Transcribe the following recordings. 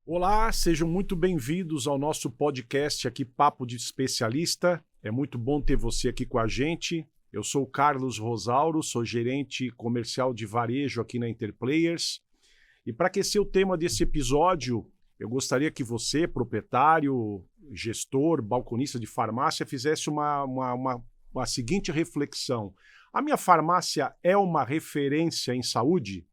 Olá, sejam muito bem-vindos ao nosso podcast aqui, Papo de Especialista. É muito bom ter você aqui com a gente. Eu sou o Carlos Rosauro, sou gerente comercial de varejo aqui na Interplayers. E para aquecer o tema desse episódio, eu gostaria que você, proprietário, gestor, balconista de farmácia, fizesse uma seguinte reflexão. A minha farmácia é uma referência em saúde?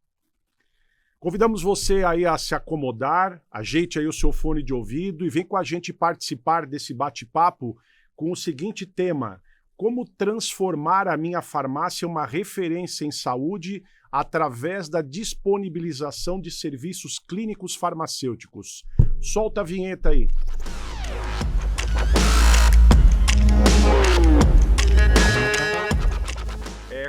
Convidamos você aí a se acomodar, ajeite aí o seu fone de ouvido e vem com a gente participar desse bate-papo com o seguinte tema: como transformar a minha farmácia em uma referência em saúde através da disponibilização de serviços clínicos farmacêuticos. Solta a vinheta aí.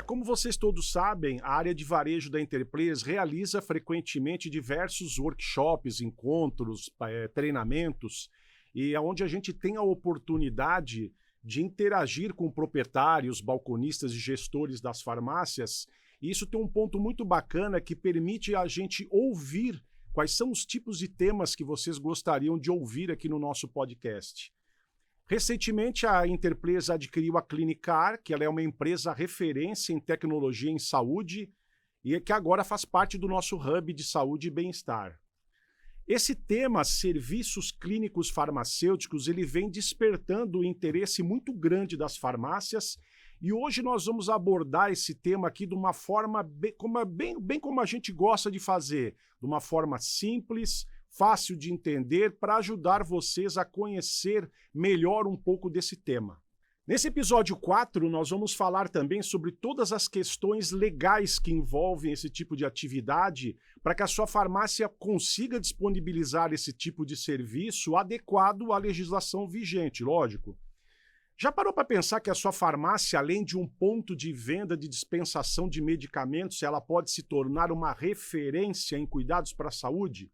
Como vocês todos sabem, a área de varejo da Interplayers realiza frequentemente diversos workshops, encontros, treinamentos, e é onde a gente tem a oportunidade de interagir com proprietários, balconistas e gestores das farmácias. E isso tem um ponto muito bacana que permite a gente ouvir quais são os tipos de temas que vocês gostariam de ouvir aqui no nosso podcast. Recentemente, a Interplayers adquiriu a Clinicar, que ela é uma empresa referência em tecnologia em saúde e que agora faz parte do nosso hub de saúde e bem-estar. Esse tema, serviços clínicos farmacêuticos, ele vem despertando o interesse muito grande das farmácias e hoje nós vamos abordar esse tema aqui de uma forma bem como a gente gosta de fazer, de uma forma simples, fácil de entender, para ajudar vocês a conhecer melhor um pouco desse tema. Nesse episódio 4, nós vamos falar também sobre todas as questões legais que envolvem esse tipo de atividade para que a sua farmácia consiga disponibilizar esse tipo de serviço adequado à legislação vigente, lógico. Já parou para pensar que a sua farmácia, além de um ponto de venda de dispensação de medicamentos, ela pode se tornar uma referência em cuidados para a saúde?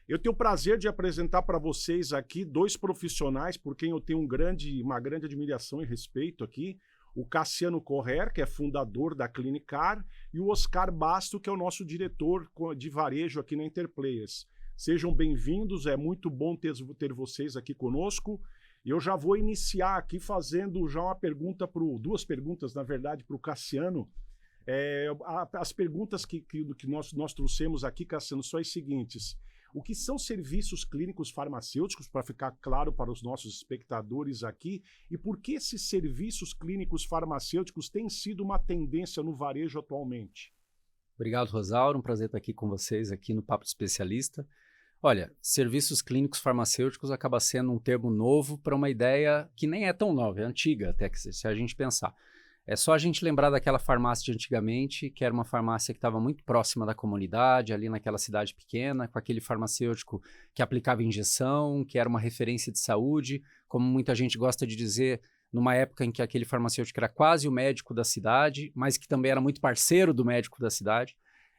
Eu tenho o prazer de apresentar para vocês aqui dois profissionais por quem eu tenho uma grande admiração e respeito aqui. O Cassiano Correr, que é fundador da Clinicar, e o Oscar Basto, que é o nosso diretor de varejo aqui na Interplayers. Sejam bem-vindos, é muito bom ter vocês aqui conosco. E eu já vou iniciar aqui fazendo já duas perguntas, na verdade, para o Cassiano. As perguntas que nós trouxemos aqui, Cassiano, são as seguintes. O que são serviços clínicos farmacêuticos, para ficar claro para os nossos espectadores aqui, e por que esses serviços clínicos farmacêuticos têm sido uma tendência no varejo atualmente? Obrigado, Rosauro. Um prazer estar aqui com vocês aqui no Papo de Especialista. Olha, serviços clínicos farmacêuticos acaba sendo um termo novo para uma ideia que nem é tão nova, é antiga até que se a gente pensar. É só a gente lembrar daquela farmácia de antigamente, que era uma farmácia que estava muito próxima da comunidade, ali naquela cidade pequena, com aquele farmacêutico que aplicava injeção, que era uma referência de saúde, como muita gente gosta de dizer, numa época em que aquele farmacêutico era quase o médico da cidade, mas que também era muito parceiro do médico da cidade.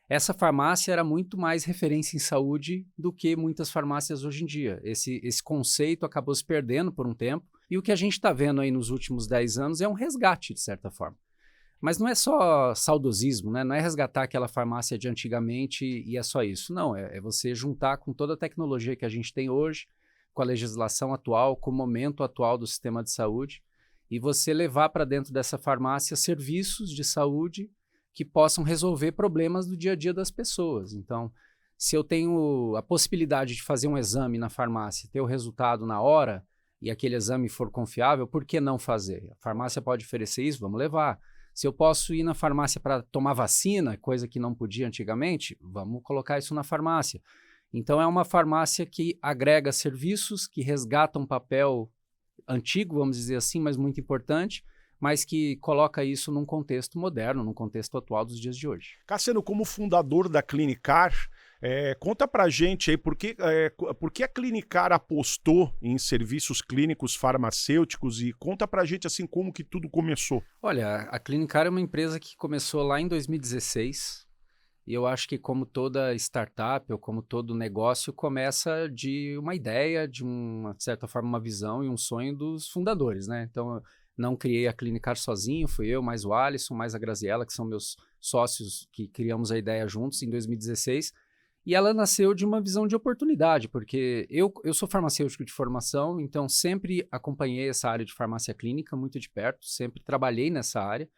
Essa farmácia era muito mais referência em saúde do que muitas farmácias hoje em dia. Esse conceito acabou se perdendo por um tempo, e o que a gente está vendo aí nos últimos 10 anos é um resgate, de certa forma. Mas não é só saudosismo, né? Não é resgatar aquela farmácia de antigamente e é só isso. Não, é você juntar com toda a tecnologia que a gente tem hoje, com a legislação atual, com o momento atual do sistema de saúde, e você levar para dentro dessa farmácia serviços de saúde que possam resolver problemas do dia a dia das pessoas. Então, se eu tenho a possibilidade de fazer um exame na farmácia, ter o resultado na hora, e aquele exame for confiável, por que não fazer? A farmácia pode oferecer isso, vamos levar. Se eu posso ir na farmácia para tomar vacina, coisa que não podia antigamente, vamos colocar isso na farmácia. Então é uma farmácia que agrega serviços, que resgata um papel antigo, vamos dizer assim, mas muito importante, mas que coloca isso num contexto moderno, num contexto atual dos dias de hoje. Cassiano, como fundador da Clinicar, conta pra gente aí por que a Clinicar apostou em serviços clínicos farmacêuticos e conta pra gente assim como que tudo começou. Olha, a Clinicar é uma empresa que começou lá em 2016 e eu acho que como toda startup ou como todo negócio começa de uma ideia, de uma de certa forma uma visão e um sonho dos fundadores, né? Então eu não criei a Clinicar sozinho, fui eu, mais o Alisson, mais a Graziella, que são meus sócios que criamos a ideia juntos em 2016. E ela nasceu de uma visão de oportunidade, porque eu sou farmacêutico de formação, então sempre acompanhei essa área de farmácia clínica muito de perto, sempre trabalhei nessa área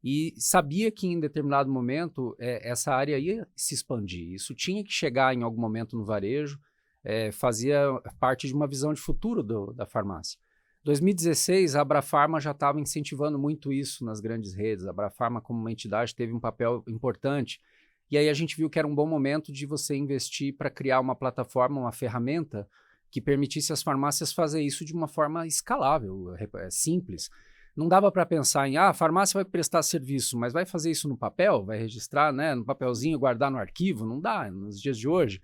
e sabia que em determinado momento essa área ia se expandir. Isso tinha que chegar em algum momento no varejo, fazia parte de uma visão de futuro da farmácia. Em 2016, a Abrafarma já estava incentivando muito isso nas grandes redes. A Abrafarma, como uma entidade, teve um papel importante. E aí a gente viu que era um bom momento de você investir para criar uma plataforma, uma ferramenta que permitisse às farmácias fazer isso de uma forma escalável, simples. Não dava para pensar em, a farmácia vai prestar serviço, mas vai fazer isso no papel? Vai registrar, né, no papelzinho, guardar no arquivo? Não dá, nos dias de hoje.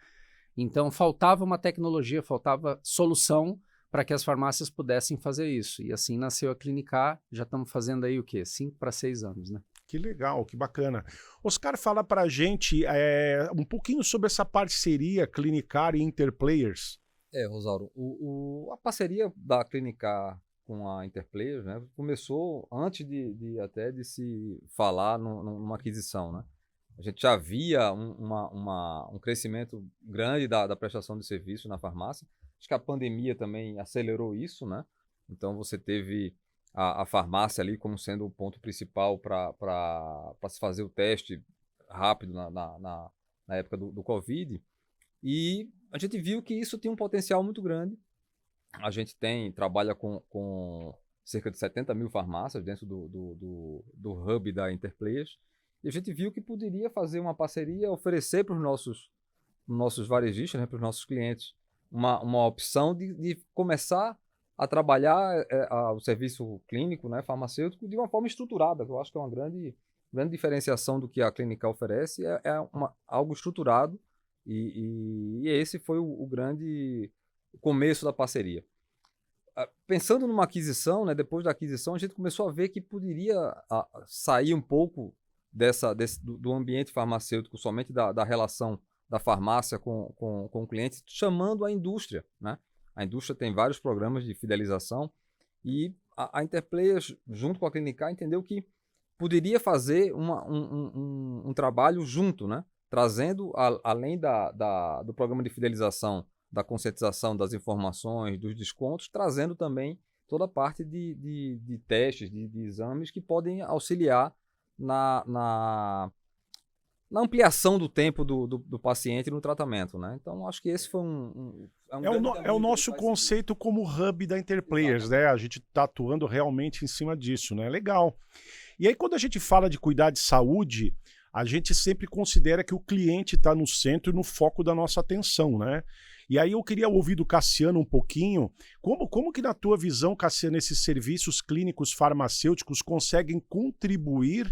Então, faltava uma tecnologia, faltava solução para que as farmácias pudessem fazer isso. E assim nasceu a Clinicar, já estamos fazendo aí o quê? 5 para 6 anos, né? Que legal, que bacana. Oscar, fala pra gente um pouquinho sobre essa parceria Clinicar e Interplayers. Rosauro, a parceria da Clinicar com a Interplayers, né, começou antes até de se falar numa aquisição, né? A gente já via um crescimento grande da prestação de serviço na farmácia. Acho que a pandemia também acelerou isso, né? Então você teve a farmácia ali como sendo o ponto principal para se fazer o teste rápido na época do Covid. E a gente viu que isso tinha um potencial muito grande. A gente trabalha com cerca de 70 mil farmácias dentro do hub da Interplayers. E a gente viu que poderia fazer uma parceria, oferecer para os nossos varejistas, né, para os nossos clientes, uma opção de começar a trabalhar o serviço clínico, né, farmacêutico, de uma forma estruturada, que eu acho que é uma grande diferenciação do que a Clinicar oferece, algo estruturado, e esse foi o grande começo da parceria. Pensando numa aquisição, né, depois da aquisição, a gente começou a ver que poderia sair um pouco do ambiente farmacêutico, somente da relação da farmácia com o cliente, chamando a indústria, né? A indústria tem vários programas de fidelização e a Interplayers, junto com a Clinicar, entendeu que poderia fazer um trabalho junto, né? Trazendo, além do programa de fidelização, da conscientização das informações, dos descontos, trazendo também toda a parte de testes, de exames que podem auxiliar na ampliação do tempo do paciente no tratamento, né? Então, acho que esse foi o nosso conceito como hub da Interplayers, né? A gente está atuando realmente em cima disso, né? Legal. E aí, quando a gente fala de cuidar de saúde, a gente sempre considera que o cliente está no centro e no foco da nossa atenção, né? E aí eu queria ouvir do Cassiano um pouquinho, como que na tua visão, Cassiano, esses serviços clínicos farmacêuticos conseguem contribuir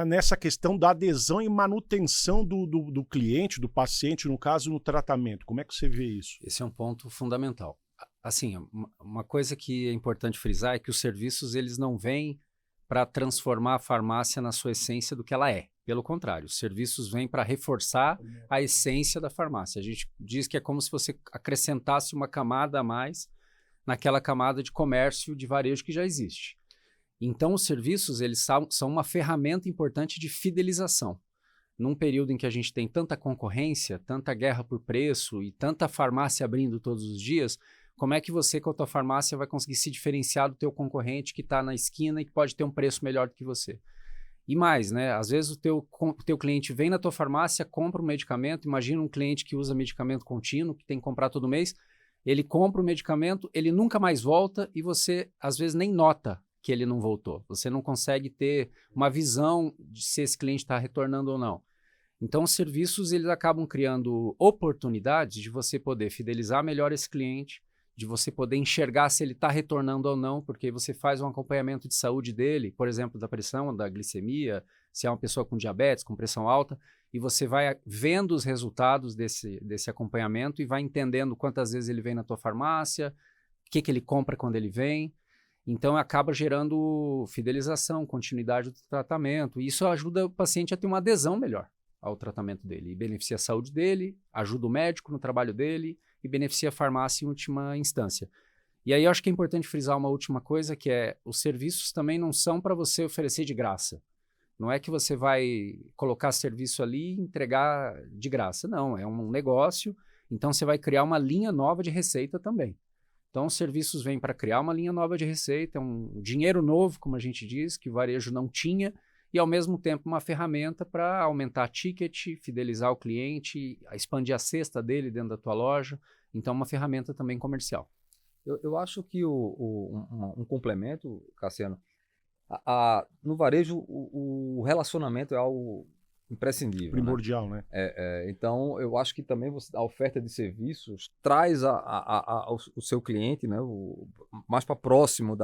nessa questão da adesão e manutenção do cliente, do paciente, no caso, no tratamento? Como é que você vê isso? Esse é um ponto fundamental. Assim, uma coisa que é importante frisar é que os serviços eles não vêm para transformar a farmácia na sua essência do que ela é. Pelo contrário, os serviços vêm para reforçar a essência da farmácia. A gente diz que é como se você acrescentasse uma camada a mais naquela camada de comércio de varejo que já existe. Então, os serviços eles são uma ferramenta importante de fidelização. Num período em que a gente tem tanta concorrência, tanta guerra por preço e tanta farmácia abrindo todos os dias, como é que você, com a tua farmácia, vai conseguir se diferenciar do teu concorrente que está na esquina e que pode ter um preço melhor do que você? E mais, né? Às vezes o teu cliente vem na tua farmácia, compra um medicamento, imagina um cliente que usa medicamento contínuo, que tem que comprar todo mês, ele compra o medicamento, ele nunca mais volta e você, às vezes, nem nota que ele não voltou. Você não consegue ter uma visão de se esse cliente está retornando ou não. Então, os serviços, eles acabam criando oportunidades de você poder fidelizar melhor esse cliente, de você poder enxergar se ele está retornando ou não, porque você faz um acompanhamento de saúde dele, por exemplo, da pressão, da glicemia, se é uma pessoa com diabetes, com pressão alta, e você vai vendo os resultados desse acompanhamento e vai entendendo quantas vezes ele vem na tua farmácia, o que ele compra quando ele vem. Então, acaba gerando fidelização, continuidade do tratamento, e isso ajuda o paciente a ter uma adesão melhor ao tratamento dele, e beneficia a saúde dele, ajuda o médico no trabalho dele, e beneficia a farmácia em última instância. E aí eu acho que é importante frisar uma última coisa, que é os serviços também não são para você oferecer de graça. Não é que você vai colocar serviço ali e entregar de graça. Não, é um negócio. Então, você vai criar uma linha nova de receita também. Então, os serviços vêm para criar uma linha nova de receita, um dinheiro novo, como a gente diz, que o varejo não tinha, e, ao mesmo tempo, uma ferramenta para aumentar ticket, fidelizar o cliente, expandir a cesta dele dentro da tua loja. Então, uma ferramenta também comercial. Eu acho que um complemento, Cassiano, no varejo o relacionamento é algo imprescindível. Primordial, né? Então, eu acho que também a oferta de serviços traz o seu cliente, né, mais para próximo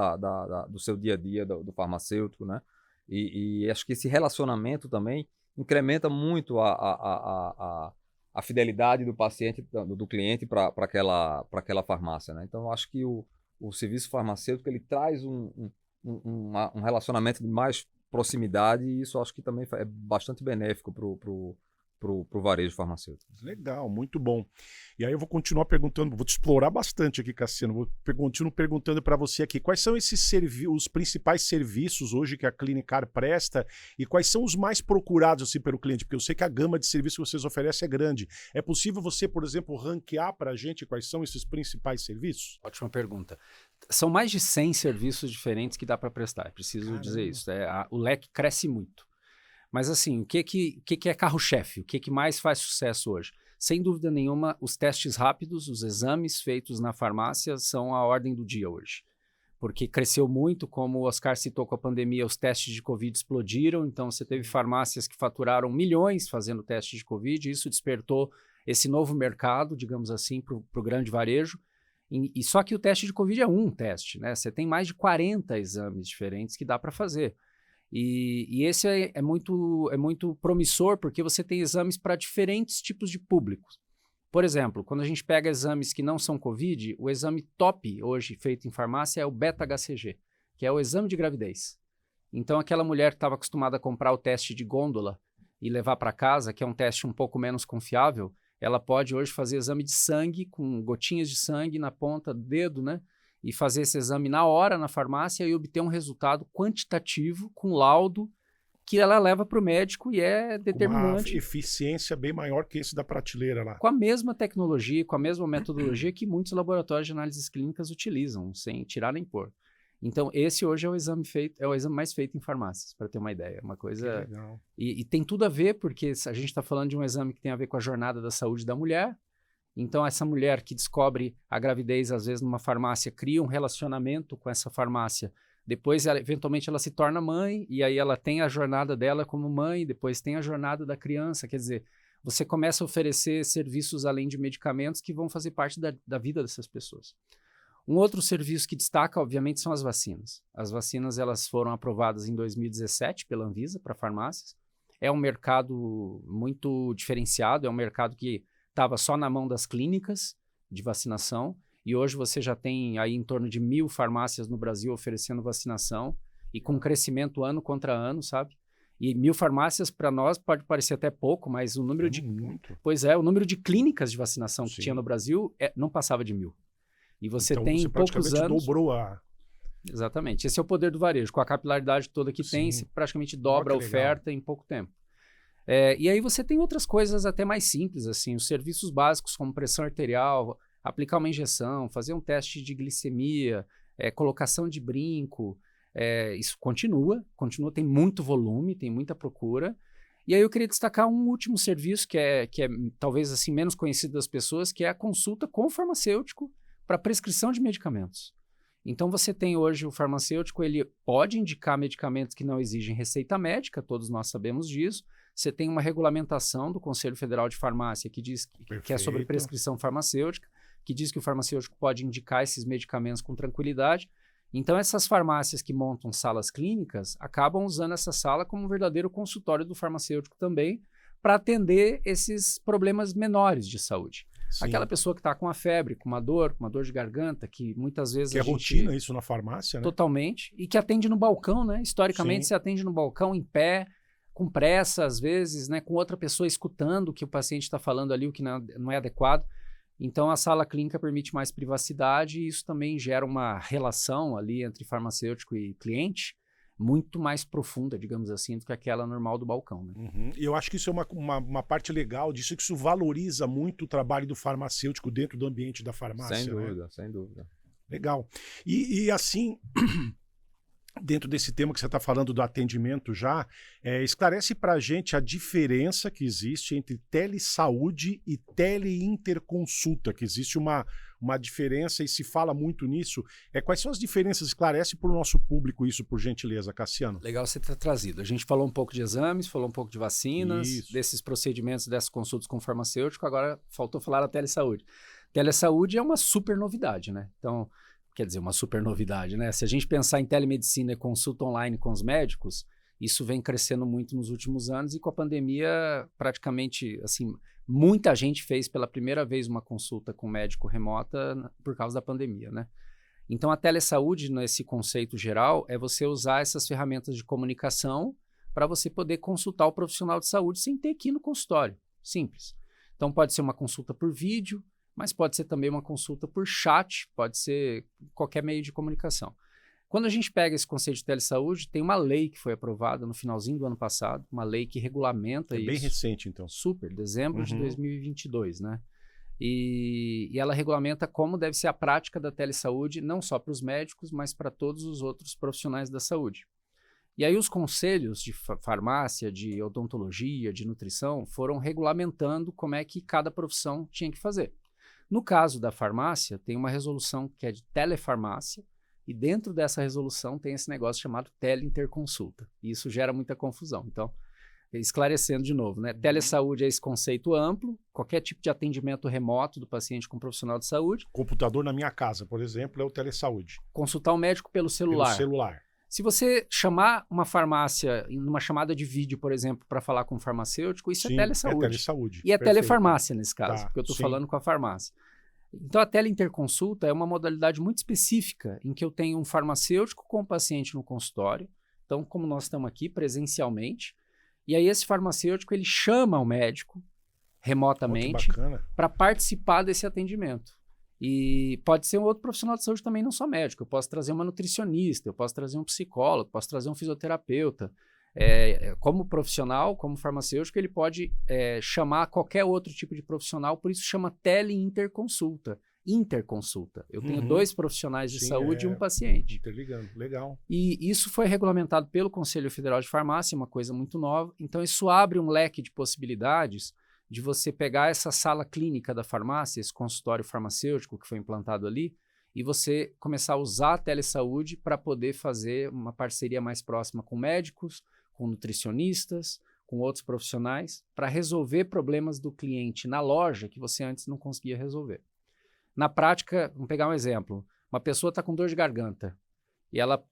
do seu dia a dia, do farmacêutico, né? E acho que esse relacionamento também incrementa muito a fidelidade do paciente, do cliente para aquela farmácia, né? Então, eu acho que o serviço farmacêutico ele traz um relacionamento de mais proximidade, e isso eu acho que também é bastante benéfico pro varejo farmacêutico. Legal, muito bom. E aí eu vou continuar perguntando, vou te explorar bastante aqui, Cassiano, continuo perguntando para você aqui, quais são os principais serviços hoje que a Clinicar presta e quais são os mais procurados assim, pelo cliente? Porque eu sei que a gama de serviços que vocês oferecem é grande. É possível você, por exemplo, ranquear para a gente quais são esses principais serviços? Ótima pergunta. São mais de 100 serviços diferentes que dá para prestar, preciso dizer isso. O leque cresce muito. Mas assim, o que é carro-chefe? O que mais faz sucesso hoje? Sem dúvida nenhuma, os testes rápidos, os exames feitos na farmácia são a ordem do dia hoje. Porque cresceu muito, como o Oscar citou com a pandemia, os testes de Covid explodiram, então você teve farmácias que faturaram milhões fazendo teste de Covid, e isso despertou esse novo mercado, digamos assim, para o grande varejo. E só que o teste de Covid é um teste, né? Você tem mais de 40 exames diferentes que dá para fazer. E esse é muito promissor, porque você tem exames para diferentes tipos de públicos. Por exemplo, quando a gente pega exames que não são Covid, o exame top hoje feito em farmácia é o beta-HCG, que é o exame de gravidez. Então, aquela mulher que estava acostumada a comprar o teste de gôndola e levar para casa, que é um teste um pouco menos confiável, ela pode hoje fazer exame de sangue, com gotinhas de sangue na ponta do dedo, né? E fazer esse exame na hora na farmácia e obter um resultado quantitativo com laudo que ela leva para o médico e é determinante. Uma eficiência bem maior que esse da prateleira lá. Com a mesma tecnologia, com a mesma metodologia que muitos laboratórios de análises clínicas utilizam, sem tirar nem pôr. Então, esse hoje é o exame mais feito em farmácias, para ter uma ideia. Uma coisa. Legal. E tem tudo a ver, porque a gente está falando de um exame que tem a ver com a jornada da saúde da mulher. Então, essa mulher que descobre a gravidez, às vezes, numa farmácia, cria um relacionamento com essa farmácia. Depois, eventualmente, ela se torna mãe, e aí ela tem a jornada dela como mãe, depois tem a jornada da criança. Quer dizer, você começa a oferecer serviços além de medicamentos que vão fazer parte da vida dessas pessoas. Um outro serviço que destaca, obviamente, são as vacinas. As vacinas elas foram aprovadas em 2017 pela Anvisa para farmácias. É um mercado muito diferenciado, é um mercado que estava só na mão das clínicas de vacinação, e hoje você já tem aí em torno de 1.000 farmácias no Brasil oferecendo vacinação, e com crescimento ano contra ano, sabe? E 1.000 farmácias, para nós, pode parecer até pouco, mas o número o número de clínicas de vacinação que tinha no Brasil não passava de 1.000. E você então, tem você em poucos anos... dobrou a... Exatamente. Esse é o poder do varejo. Com a capilaridade toda que tem, você praticamente dobra a oferta em pouco tempo. E aí você tem outras coisas até mais simples, assim, os serviços básicos como pressão arterial, aplicar uma injeção, fazer um teste de glicemia, colocação de brinco, isso continua, tem muito volume, tem muita procura. E aí eu queria destacar um último serviço que é talvez assim menos conhecido das pessoas, que é a consulta com o farmacêutico para prescrição de medicamentos. Então você tem hoje o farmacêutico, ele pode indicar medicamentos que não exigem receita médica, todos nós sabemos disso. Você tem uma regulamentação do Conselho Federal de Farmácia que diz que é sobre prescrição farmacêutica, que diz que o farmacêutico pode indicar esses medicamentos com tranquilidade. Então, essas farmácias que montam salas clínicas acabam usando essa sala como um verdadeiro consultório do farmacêutico também, para atender esses problemas menores de saúde. Sim. Aquela pessoa que está com uma febre, com uma dor de garganta, que muitas vezes que é rotina isso na farmácia, né? Totalmente. E que atende no balcão, né? Historicamente, se atende no balcão, em pé, com pressa, às vezes, né? Com outra pessoa escutando o que o paciente está falando ali, o que não é adequado. Então, a sala clínica permite mais privacidade e isso também gera uma relação ali entre farmacêutico e cliente muito mais profunda, digamos assim, do que aquela normal do balcão. Né? E eu acho que isso é uma parte legal disso, que isso valoriza muito o trabalho do farmacêutico dentro do ambiente da farmácia. Sem dúvida, né? sem dúvida. Legal. E assim, dentro desse tema que você está falando do atendimento já, esclarece para a gente a diferença que existe entre telesaúde e teleinterconsulta, que existe uma diferença e se fala muito nisso. Quais são as diferenças? Esclarece para o nosso público isso, por gentileza, Cassiano. Legal você ter trazido. A gente falou um pouco de exames, falou um pouco de vacinas, Isso. desses procedimentos, dessas consultas com farmacêutico, agora faltou falar da telesaúde. Telesaúde é uma super novidade, né? Então, quer dizer, uma super novidade, né? Se a gente pensar em telemedicina e consulta online com os médicos, isso vem crescendo muito nos últimos anos e com a pandemia, praticamente, assim, muita gente fez pela primeira vez uma consulta com médico remota por causa da pandemia, né? Então, a telesaúde, nesse conceito geral, é você usar essas ferramentas de comunicação para você poder consultar o profissional de saúde sem ter que ir no consultório. Simples. Então, pode ser uma consulta por vídeo, mas pode ser também uma consulta por chat, pode ser qualquer meio de comunicação. Quando a gente pega esse conceito de telesaúde, tem uma lei que foi aprovada no finalzinho do ano passado, uma lei que regulamenta isso. Bem recente, então. Super, dezembro de 2022, né? E ela regulamenta como deve ser a prática da telesaúde, não só para os médicos, mas para todos os outros profissionais da saúde. E aí os conselhos de farmácia, de odontologia, de nutrição, foram regulamentando como é que cada profissão tinha que fazer. No caso da farmácia, tem uma resolução que é de telefarmácia, e dentro dessa resolução tem esse negócio chamado teleinterconsulta. E isso gera muita confusão. Então, esclarecendo de novo, né? Telesaúde é esse conceito amplo, qualquer tipo de atendimento remoto do paciente com um profissional de saúde. Computador na minha casa, por exemplo, é o telesaúde. Consultar o médico pelo celular. Pelo celular. Se você chamar uma farmácia numa chamada de vídeo, por exemplo, para falar com um farmacêutico, isso Sim, é telesaúde. É telesaúde. E é Perfeito. telefarmácia nesse caso, Tá, porque eu estou sim. falando com a farmácia. Então, a teleinterconsulta é uma modalidade muito específica em que eu tenho um farmacêutico com o paciente no consultório. Então, como nós estamos aqui presencialmente, e aí esse farmacêutico ele chama o médico remotamente para participar desse atendimento. E pode ser um outro profissional de saúde também, não só médico. Eu posso trazer uma nutricionista, eu posso trazer um psicólogo, posso trazer um fisioterapeuta. Como profissional, como farmacêutico, ele pode chamar qualquer outro tipo de profissional, por isso chama teleinterconsulta. Interconsulta. Eu tenho dois profissionais de saúde e um paciente. Interligando, legal. E isso foi regulamentado pelo Conselho Federal de Farmácia, uma coisa muito nova. Então, isso abre um leque de possibilidades de você pegar essa sala clínica da farmácia, esse consultório farmacêutico que foi implantado ali, e você começar a usar a telesaúde para poder fazer uma parceria mais próxima com médicos, com nutricionistas, com outros profissionais, para resolver problemas do cliente na loja que você antes não conseguia resolver. Na prática, vamos pegar um exemplo. Uma pessoa está com dor de garganta e ela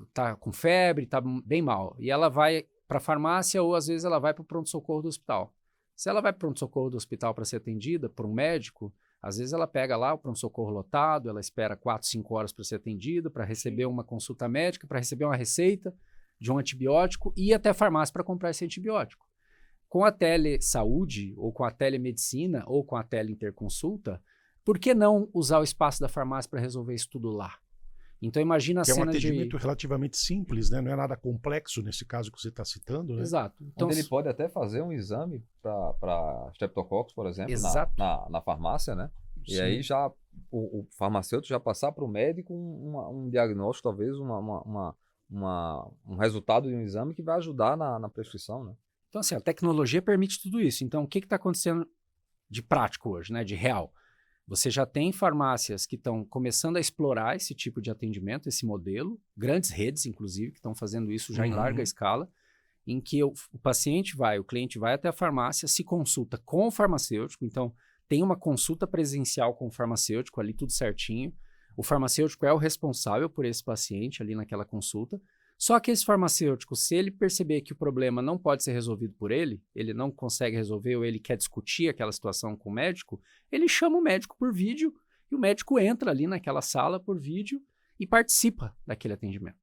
está com febre, está bem mal, e ela vai para a farmácia ou às vezes ela vai para o pronto-socorro do hospital. Se ela vai para o pronto-socorro do hospital para ser atendida por um médico, às vezes ela pega lá o pronto-socorro lotado, ela espera 4, 5 horas para ser atendida, para receber uma consulta médica, para receber uma receita de um antibiótico e ir até a farmácia para comprar esse antibiótico. Com a telesaúde, ou com a telemedicina, ou com a teleinterconsulta, por que não usar o espaço da farmácia para resolver isso tudo lá? Então imagina a cena de... É um atendimento relativamente simples, né? Não é nada complexo nesse caso que você está citando, né? Exato. Então, Onde ele pode até fazer um exame para Streptococcus, por exemplo, na farmácia, né? Sim. E aí já o farmacêutico já passar para o médico um diagnóstico, talvez um resultado de um exame que vai ajudar na prescrição, né? Então assim, a tecnologia permite tudo isso. Então o que está acontecendo de prático hoje, né? De real? Você já tem farmácias que estão começando a explorar esse tipo de atendimento, esse modelo, grandes redes, inclusive, que estão fazendo isso já em larga escala, em que o cliente vai até a farmácia, se consulta com o farmacêutico, então tem uma consulta presencial com o farmacêutico ali, tudo certinho. O farmacêutico é o responsável por esse paciente ali naquela consulta. Só que esse farmacêutico, se ele perceber que o problema não pode ser resolvido por ele não consegue resolver ou ele quer discutir aquela situação com o médico, ele chama o médico por vídeo e o médico entra ali naquela sala por vídeo e participa daquele atendimento.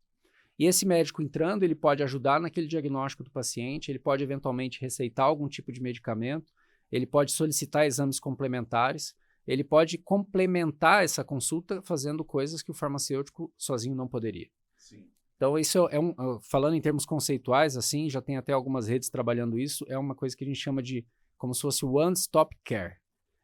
E esse médico entrando, ele pode ajudar naquele diagnóstico do paciente, ele pode eventualmente receitar algum tipo de medicamento, ele pode solicitar exames complementares, ele pode complementar essa consulta fazendo coisas que o farmacêutico sozinho não poderia. Sim. Então, isso falando em termos conceituais, assim, já tem até algumas redes trabalhando isso, é uma coisa que a gente chama de como se fosse One Stop Care.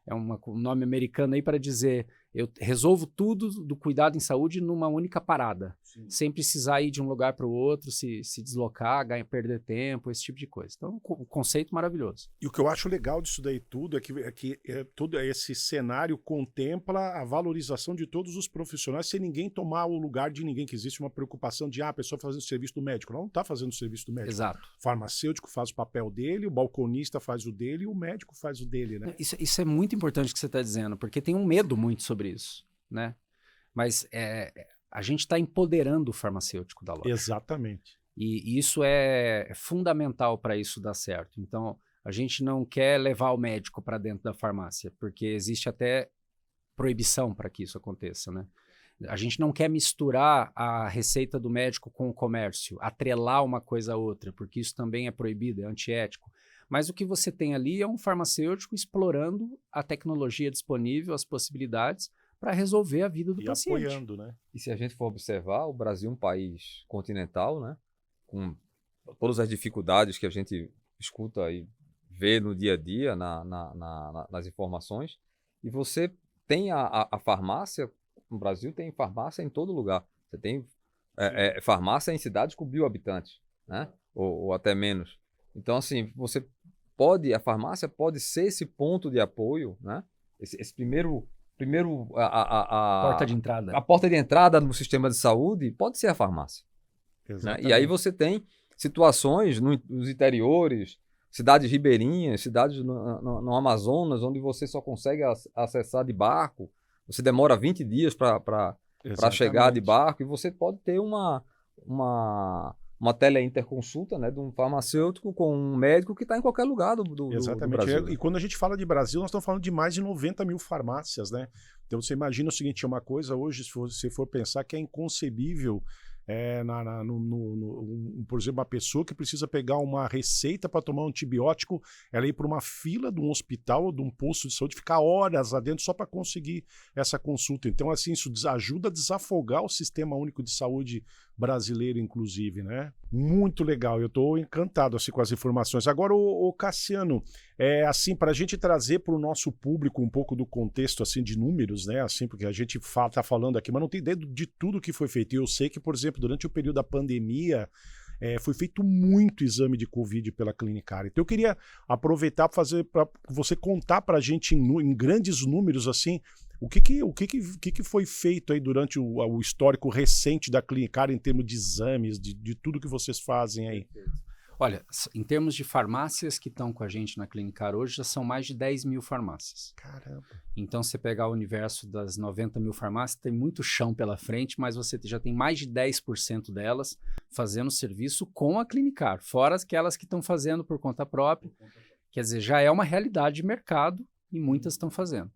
É um nome americano aí para dizer, eu resolvo tudo do cuidado em saúde numa única parada, sem precisar ir de um lugar para o outro, se deslocar, perder tempo, esse tipo de coisa. Então, o conceito maravilhoso. E o que eu acho legal disso daí tudo é que todo esse cenário contempla a valorização de todos os profissionais sem ninguém tomar o lugar de ninguém, que existe uma preocupação de a pessoa fazendo o serviço do médico. Não está fazendo o serviço do médico. Exato. O farmacêutico faz o papel dele, o balconista faz o dele e o médico faz o dele, né? Isso é muito importante que você está dizendo, porque tem um medo muito sobre isso, né? Mas a gente está empoderando o farmacêutico da loja. Exatamente. E isso é fundamental para isso dar certo. Então, a gente não quer levar o médico para dentro da farmácia, porque existe até proibição para que isso aconteça, né? A gente não quer misturar a receita do médico com o comércio, atrelar uma coisa a outra, porque isso também é proibido, é antiético. Mas o que você tem ali é um farmacêutico explorando a tecnologia disponível, as possibilidades, para resolver a vida do paciente. Apoiando, né? E se a gente for observar, o Brasil é um país continental, né? Com todas as dificuldades que a gente escuta e vê no dia a dia, nas informações, e você tem a farmácia, no Brasil tem farmácia em todo lugar. Você tem farmácia em cidades com 1.000 habitantes, né? Ou até menos. Então, assim, a farmácia pode ser esse ponto de apoio, né? Esse primeiro Porta de entrada. A porta de entrada no sistema de saúde pode ser a farmácia. Né? E aí você tem situações nos interiores, cidades ribeirinhas, cidades no Amazonas, onde você só consegue acessar de barco, você demora 20 dias para chegar de barco, e você pode ter uma teleinterconsulta, né, de um farmacêutico com um médico que está em qualquer lugar do Brasil. E quando a gente fala de Brasil, nós estamos falando de mais de 90 mil farmácias, né? Então você imagina o seguinte, é uma coisa hoje, se você for pensar, que é inconcebível, por exemplo, uma pessoa que precisa pegar uma receita para tomar um antibiótico, ela ir para uma fila de um hospital ou de um posto de saúde, ficar horas lá dentro só para conseguir essa consulta. Então, assim, isso ajuda a desafogar o Sistema Único de Saúde brasileiro, inclusive, né? Muito legal, eu estou encantado assim, com as informações. Agora, o Cassiano, assim, para a gente trazer para o nosso público um pouco do contexto assim, de números, né? Assim, porque a gente está falando aqui, mas não tem ideia de tudo que foi feito. E eu sei que, por exemplo, durante o período da pandemia, foi feito muito exame de Covid pela Clinicar. Então eu queria aproveitar para você contar para a gente em grandes números assim, o que foi feito aí durante o histórico recente da Clinicar em termos de exames, de tudo que vocês fazem aí? Olha, em termos de farmácias que estão com a gente na Clinicar hoje, já são mais de 10 mil farmácias. Caramba! Então, você pegar o universo das 90 mil farmácias, tem muito chão pela frente, mas você já tem mais de 10% delas fazendo serviço com a Clinicar, fora aquelas que estão fazendo por conta própria. Quer dizer, já é uma realidade de mercado e muitas estão fazendo.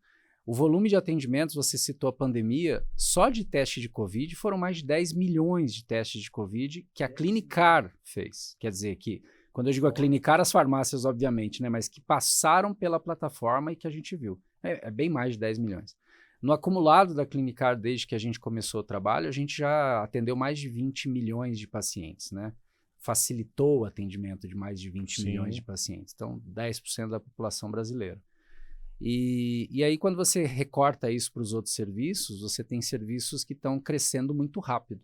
O volume de atendimentos, você citou a pandemia, só de teste de Covid foram mais de 10 milhões de testes de Covid que a Clinicar fez. Quer dizer que, quando eu digo a Clinicar, as farmácias, obviamente, né, mas que passaram pela plataforma e que a gente viu. É bem mais de 10 milhões. No acumulado da Clinicar, desde que a gente começou o trabalho, a gente já atendeu mais de 20 milhões de pacientes, né? Facilitou o atendimento de mais de 20 milhões de pacientes. Então, 10% da população brasileira. E aí, quando você recorta isso para os outros serviços, você tem serviços que estão crescendo muito rápido.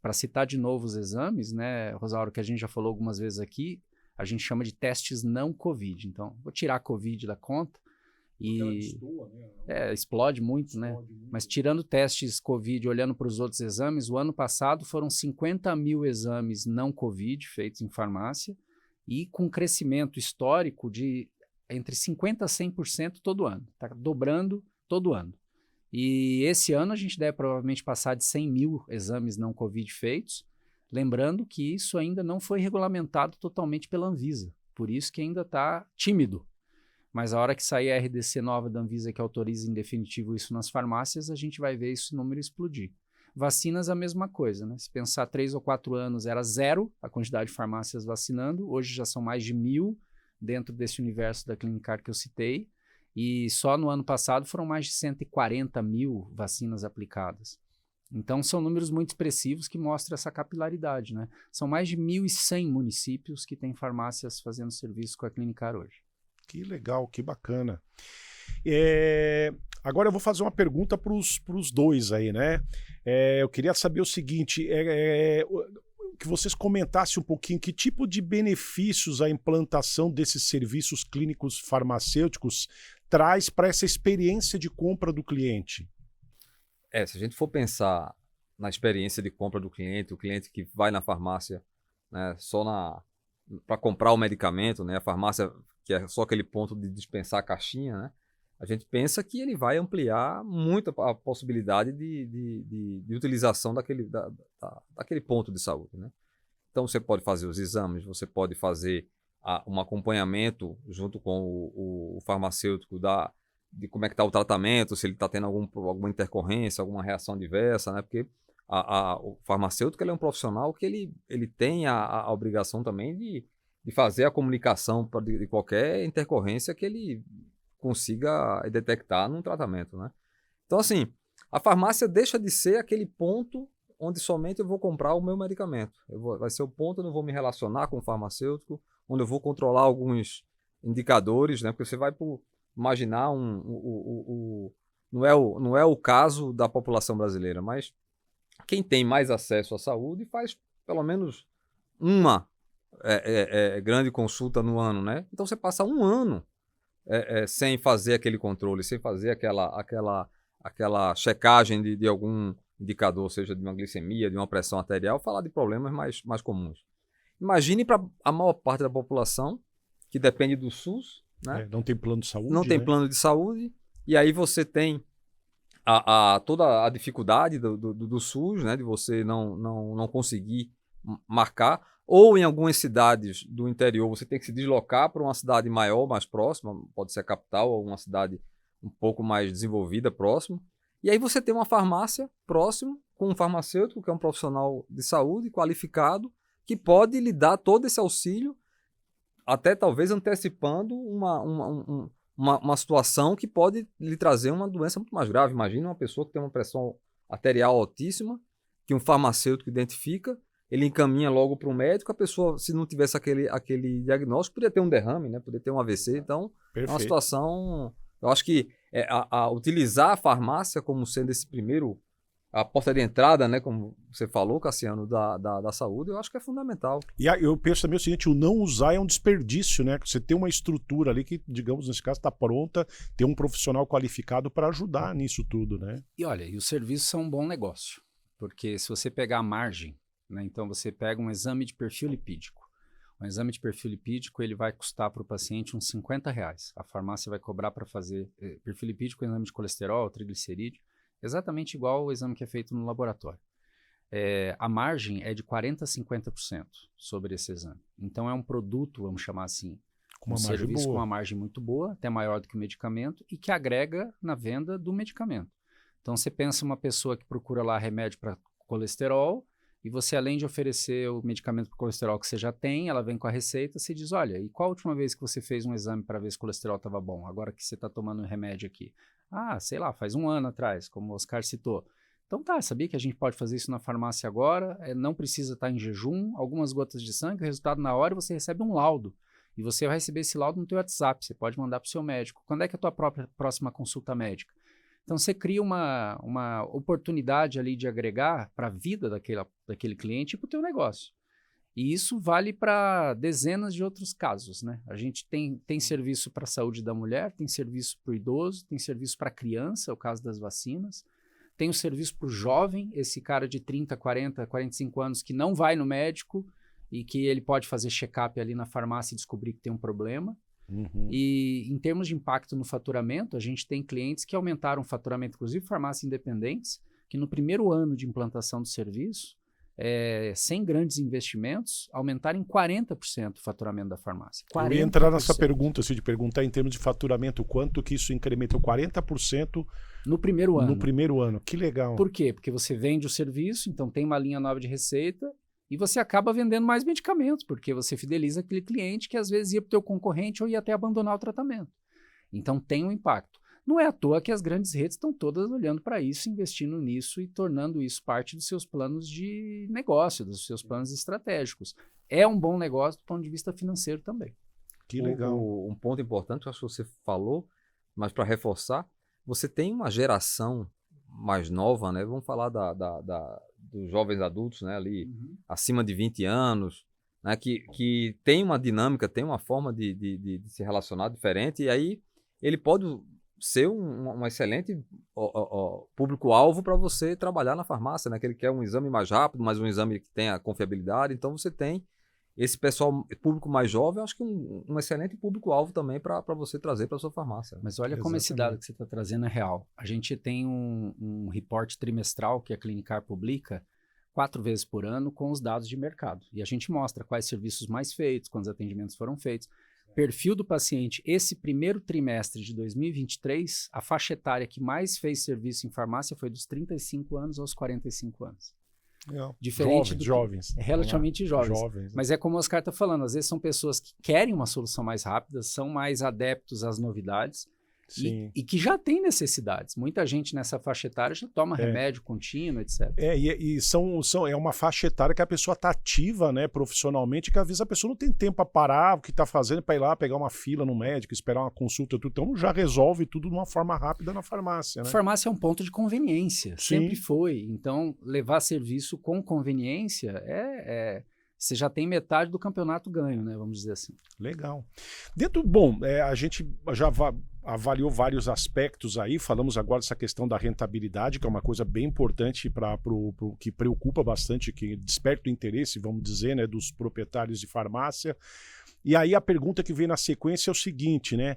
Para citar de novo os exames, né, Rosauro, que a gente já falou algumas vezes aqui, a gente chama de testes não Covid. Então, vou tirar a Covid da conta e explode muito, né? Mas tirando testes Covid, olhando para os outros exames, o ano passado foram 50 mil exames não Covid feitos em farmácia e com crescimento histórico de entre 50% a 100% todo ano. Está dobrando todo ano. E esse ano a gente deve provavelmente passar de 100 mil exames não Covid feitos, lembrando que isso ainda não foi regulamentado totalmente pela Anvisa. Por isso que ainda está tímido. Mas a hora que sair a RDC nova da Anvisa que autoriza em definitivo isso nas farmácias, a gente vai ver esse número explodir. Vacinas a mesma coisa, né? Se pensar 3 ou 4 anos era zero a quantidade de farmácias vacinando, hoje já são mais de 1.000 dentro desse universo da Clinicar que eu citei, e só no ano passado foram mais de 140 mil vacinas aplicadas. Então, são números muito expressivos que mostram essa capilaridade, né? São mais de 1.100 municípios que têm farmácias fazendo serviço com a Clinicar hoje. Que legal, que bacana. Agora eu vou fazer uma pergunta para os dois aí, né? Eu queria saber o seguinte, que vocês comentassem um pouquinho que tipo de benefícios a implantação desses serviços clínicos farmacêuticos traz para essa experiência de compra do cliente. Se a gente for pensar na experiência de compra do cliente, o cliente que vai na farmácia, né, só para comprar o medicamento, né, a farmácia que é só aquele ponto de dispensar a caixinha, né, a gente pensa que ele vai ampliar muito a possibilidade de utilização daquele ponto de saúde, né? Então você pode fazer os exames, você pode fazer um acompanhamento junto com o farmacêutico de como é que está o tratamento, se ele está tendo alguma intercorrência, alguma reação adversa, né? Porque o farmacêutico ele é um profissional que ele tem a obrigação também de fazer a comunicação de qualquer intercorrência que ele consiga detectar num tratamento, né? Então, assim, a farmácia deixa de ser aquele ponto onde somente eu vou comprar o meu medicamento. Vai ser o ponto onde eu vou me relacionar com o farmacêutico, onde eu vou controlar alguns indicadores, né? Porque você vai imaginar não é o caso da população brasileira, mas quem tem mais acesso à saúde faz pelo menos uma grande consulta no ano, né? Então você passa um ano sem fazer aquele controle, sem fazer aquela checagem de algum indicador, seja de uma glicemia, de uma pressão arterial, falar de problemas mais comuns. Imagine para a maior parte da população que depende do SUS, né? Não tem plano de saúde. Não tem plano de saúde, e aí você tem toda a dificuldade do SUS, né? De você não conseguir marcar, ou em algumas cidades do interior você tem que se deslocar para uma cidade maior, mais próxima, pode ser a capital ou uma cidade um pouco mais desenvolvida, próximo. E aí você tem uma farmácia próximo, com um farmacêutico que é um profissional de saúde qualificado, que pode lhe dar todo esse auxílio, até talvez antecipando uma situação que pode lhe trazer uma doença muito mais grave. Imagina uma pessoa que tem uma pressão arterial altíssima, que um farmacêutico identifica, ele encaminha logo para o médico, a pessoa, se não tivesse aquele diagnóstico, poderia ter um derrame, né? Poderia ter um AVC. Então, Perfeito. É uma situação... Eu acho que utilizar a farmácia como sendo esse primeiro, a porta de entrada, né, como você falou, Cassiano, da saúde, eu acho que é fundamental. E eu penso também o seguinte, o não usar é um desperdício, né? Você tem uma estrutura ali que, digamos, nesse caso está pronta, tem um profissional qualificado para ajudar nisso tudo, né? E olha, os serviços são um bom negócio, porque se você pegar a margem, né, então você pega um exame de perfil lipídico. Um exame de perfil lipídico ele vai custar para o paciente uns R$50. A farmácia vai cobrar para fazer perfil lipídico, exame de colesterol, triglicerídeo, exatamente igual ao exame que é feito no laboratório. A margem é de 40% a 50% sobre esse exame. Então é um produto, vamos chamar assim, Com uma um margem serviço boa. com uma margem muito boa, até maior do que o medicamento, e que agrega na venda do medicamento. Então você pensa uma pessoa que procura lá remédio para colesterol, e você, além de oferecer o medicamento para o colesterol que você já tem, ela vem com a receita, você diz, olha, e qual a última vez que você fez um exame para ver se o colesterol estava bom, agora que você está tomando um remédio aqui? Ah, sei lá, faz um ano atrás, como o Oscar citou. Então tá, sabia que a gente pode fazer isso na farmácia agora, não precisa estar em jejum, algumas gotas de sangue, o resultado na hora você recebe um laudo. E você vai receber esse laudo no teu WhatsApp, você pode mandar para o seu médico. Quando é que é a tua próxima consulta médica? Então você cria uma oportunidade ali de agregar para a vida daquele cliente e para o teu negócio. E isso vale para dezenas de outros casos, né? A gente tem serviço para a saúde da mulher, tem serviço para o idoso, tem serviço para a criança, é o caso das vacinas. Tem o serviço para o jovem, esse cara de 30, 40, 45 anos que não vai no médico e que ele pode fazer check-up ali na farmácia e descobrir que tem um problema. Uhum. E em termos de impacto no faturamento, a gente tem clientes que aumentaram o faturamento, inclusive farmácias independentes, que no primeiro ano de implantação do serviço, sem grandes investimentos, aumentaram em 40% o faturamento da farmácia. 40%. Eu ia entrar nessa pergunta, assim, de perguntar em termos de faturamento, quanto que isso incrementou? 40% no primeiro ano. No primeiro ano, que legal. Por quê? Porque você vende o serviço, então tem uma linha nova de receita, e você acaba vendendo mais medicamentos, porque você fideliza aquele cliente que às vezes ia para o teu concorrente ou ia até abandonar o tratamento. Então tem um impacto. Não é à toa que as grandes redes estão todas olhando para isso, investindo nisso e tornando isso parte dos seus planos de negócio, dos seus planos estratégicos. É um bom negócio do ponto de vista financeiro também. Que legal. Um ponto importante, eu acho que você falou, mas para reforçar, você tem uma geração mais nova, né? Vamos falar dos jovens adultos, né? Ali acima de 20 anos, né? Que tem uma dinâmica, tem uma forma de se relacionar diferente, e aí ele pode ser um excelente público-alvo para você trabalhar na farmácia, né? Que ele quer um exame mais rápido, mas um exame que tenha confiabilidade. Então você tem esse pessoal, público mais jovem, acho que um excelente público-alvo também para você trazer para sua farmácia. Mas olha como esse dado que você está trazendo é real. A gente tem um reporte trimestral que a Clinicar publica 4 vezes por ano com os dados de mercado. E a gente mostra quais serviços mais feitos, quantos atendimentos foram feitos. Perfil do paciente, esse primeiro trimestre de 2023, a faixa etária que mais fez serviço em farmácia foi dos 35 anos aos 45 anos. Legal. Diferente jovens. É relativamente jovens. Jovens, né? Mas é como o Oscar está falando, às vezes são pessoas que querem uma solução mais rápida, são mais adeptos às novidades e que já têm necessidades. Muita gente nessa faixa etária já toma remédio contínuo, etc. É uma faixa etária que a pessoa está ativa, né, profissionalmente, que às vezes a pessoa não tem tempo para parar o que está fazendo, para ir lá pegar uma fila no médico, esperar uma consulta, tudo. Então já resolve tudo de uma forma rápida na farmácia, né? A farmácia é um ponto de conveniência, sempre foi. Então, levar serviço com conveniência você já tem metade do campeonato ganho, né? Vamos dizer assim. Legal. A gente já avaliou vários aspectos aí, falamos agora dessa questão da rentabilidade, que é uma coisa bem importante que preocupa bastante, que desperta o interesse, vamos dizer, né, dos proprietários de farmácia. E aí a pergunta que vem na sequência é o seguinte, né?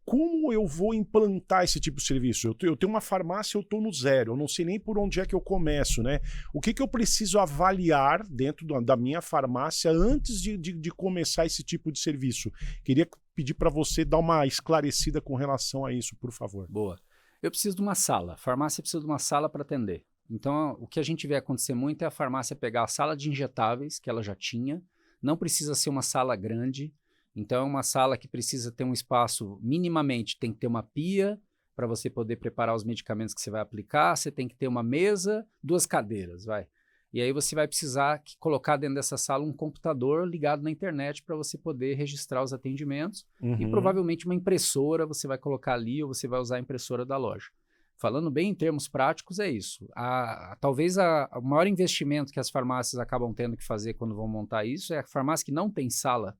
Como eu vou implantar esse tipo de serviço? Eu tenho uma farmácia, eu estou no zero, eu não sei nem por onde é que eu começo, né? O que eu preciso avaliar dentro da minha farmácia antes de começar esse tipo de serviço? Queria pedir para você dar uma esclarecida com relação a isso, por favor. Boa. Eu preciso de uma sala. A farmácia precisa de uma sala para atender. Então, o que a gente vê acontecer muito é a farmácia pegar a sala de injetáveis, que ela já tinha. Não precisa ser uma sala grande, então é uma sala que precisa ter um espaço, minimamente tem que ter uma pia para você poder preparar os medicamentos que você vai aplicar, você tem que ter uma mesa, 2 cadeiras, E aí você vai precisar colocar dentro dessa sala um computador ligado na internet para você poder registrar os atendimentos e provavelmente uma impressora você vai colocar ali ou você vai usar a impressora da loja. Falando bem em termos práticos, é isso. Talvez o maior investimento que as farmácias acabam tendo que fazer quando vão montar isso é a farmácia que não tem sala.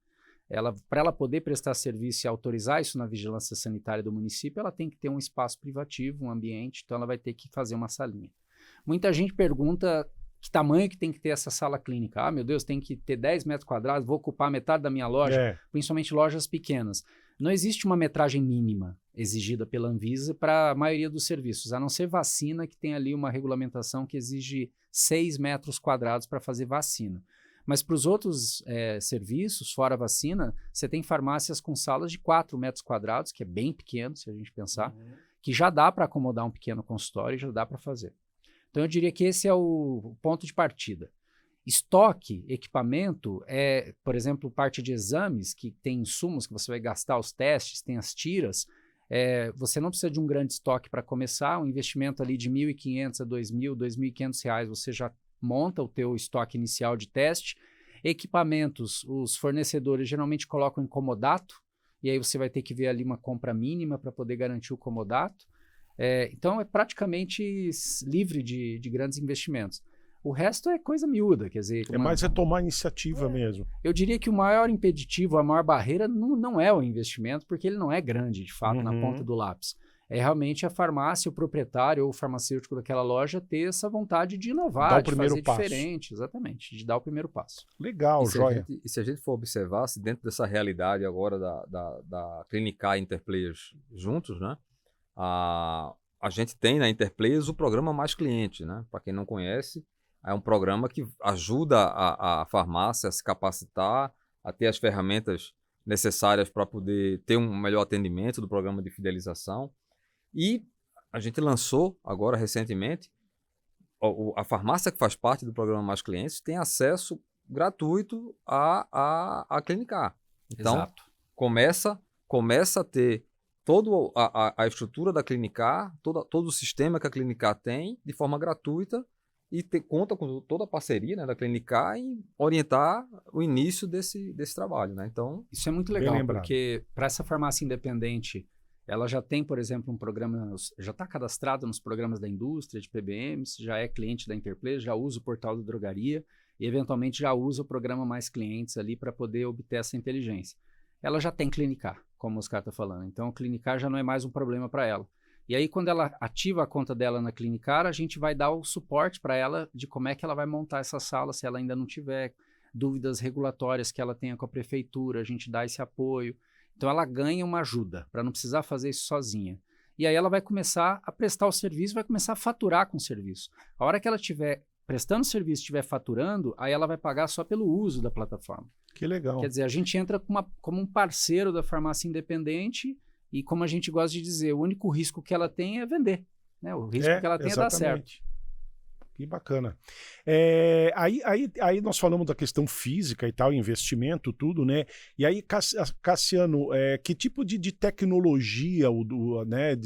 Para ela poder prestar serviço e autorizar isso na vigilância sanitária do município, ela tem que ter um espaço privativo, um ambiente, então ela vai ter que fazer uma salinha. Muita gente pergunta que tamanho que tem que ter essa sala clínica. Ah, meu Deus, tem que ter 10 metros quadrados, vou ocupar metade da minha loja, principalmente lojas pequenas. Não existe uma metragem mínima exigida pela Anvisa para a maioria dos serviços, a não ser vacina, que tem ali uma regulamentação que exige 6 metros quadrados para fazer vacina. Mas para os outros serviços, fora a vacina, você tem farmácias com salas de 4 metros quadrados, que é bem pequeno, se a gente pensar, que já dá para acomodar um pequeno consultório e já dá para fazer. Então eu diria que esse é o ponto de partida. Estoque, equipamento, por exemplo, parte de exames, que tem insumos que você vai gastar os testes, tem as tiras, você não precisa de um grande estoque para começar, um investimento ali de R$ 1.500 a R$ 2.000, R$ 2.500, você já monta o teu estoque inicial de teste. Equipamentos, os fornecedores geralmente colocam em comodato, e aí você vai ter que ver ali uma compra mínima para poder garantir o comodato. Então é praticamente livre de grandes investimentos. O resto é coisa miúda, quer dizer... mais tomar iniciativa mesmo. Eu diria que o maior impeditivo, a maior barreira não é o investimento, porque ele não é grande, de fato, na ponta do lápis. É realmente a farmácia, o proprietário ou o farmacêutico daquela loja ter essa vontade de inovar, de fazer diferente, exatamente, de dar o primeiro passo. Legal, joia. E se a gente for observar, se dentro dessa realidade agora da Clinicar e Interplayers juntos, né? A gente tem na Interplayers o programa Mais Cliente, né? Para quem não conhece, é um programa que ajuda a farmácia a se capacitar, a ter as ferramentas necessárias para poder ter um melhor atendimento do programa de fidelização. E a gente lançou agora recentemente, a farmácia que faz parte do programa Mais Clientes tem acesso gratuito à Clinicar. Então, Exato. começa a ter toda a estrutura da Clinicar, todo o sistema que a Clinicar tem, de forma gratuita, e conta com toda a parceria, né, da Clinicar em orientar o início desse trabalho, né? Então, isso é muito legal, porque para essa farmácia independente, ela já tem, por exemplo, um programa, já está cadastrada nos programas da indústria, de PBMs, já é cliente da Interplay, já usa o portal da drogaria e, eventualmente, já usa o programa Mais Clientes ali para poder obter essa inteligência. Ela já tem Clinicar, como o Oscar está falando. Então, o Clinicar já não é mais um problema para ela. E aí, quando ela ativa a conta dela na Clinicar, a gente vai dar o suporte para ela de como é que ela vai montar essa sala, se ela ainda não tiver dúvidas regulatórias que ela tenha com a prefeitura, a gente dá esse apoio. Então, ela ganha uma ajuda para não precisar fazer isso sozinha. E aí, ela vai começar a prestar o serviço, vai começar a faturar com o serviço. A hora que ela estiver prestando serviço, estiver faturando, aí ela vai pagar só pelo uso da plataforma. Que legal. Quer dizer, a gente entra como um parceiro da farmácia independente e, como a gente gosta de dizer, o único risco que ela tem é vender. Né? O risco que ela tem é dar certo. Que bacana. Aí nós falamos da questão física e tal, investimento, tudo, né? E aí, Cassiano, que tipo de tecnologia, né,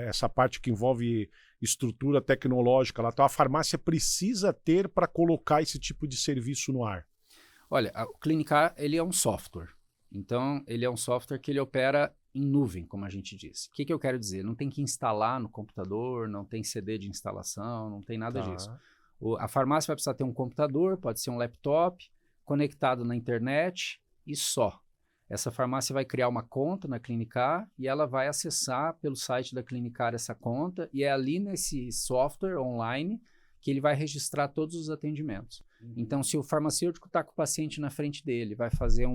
essa parte que envolve estrutura tecnológica, a farmácia precisa ter para colocar esse tipo de serviço no ar? Olha, o Clinicar, ele é um software. Então, ele é um software que ele opera em nuvem, como a gente disse. O que eu quero dizer? Não tem que instalar no computador, não tem CD de instalação, não tem nada disso. A farmácia vai precisar ter um computador, pode ser um laptop, conectado na internet e só. Essa farmácia vai criar uma conta na Clinicar e ela vai acessar pelo site da Clinicar essa conta e é ali nesse software online que ele vai registrar todos os atendimentos. Então, se o farmacêutico está com o paciente na frente dele, vai fazer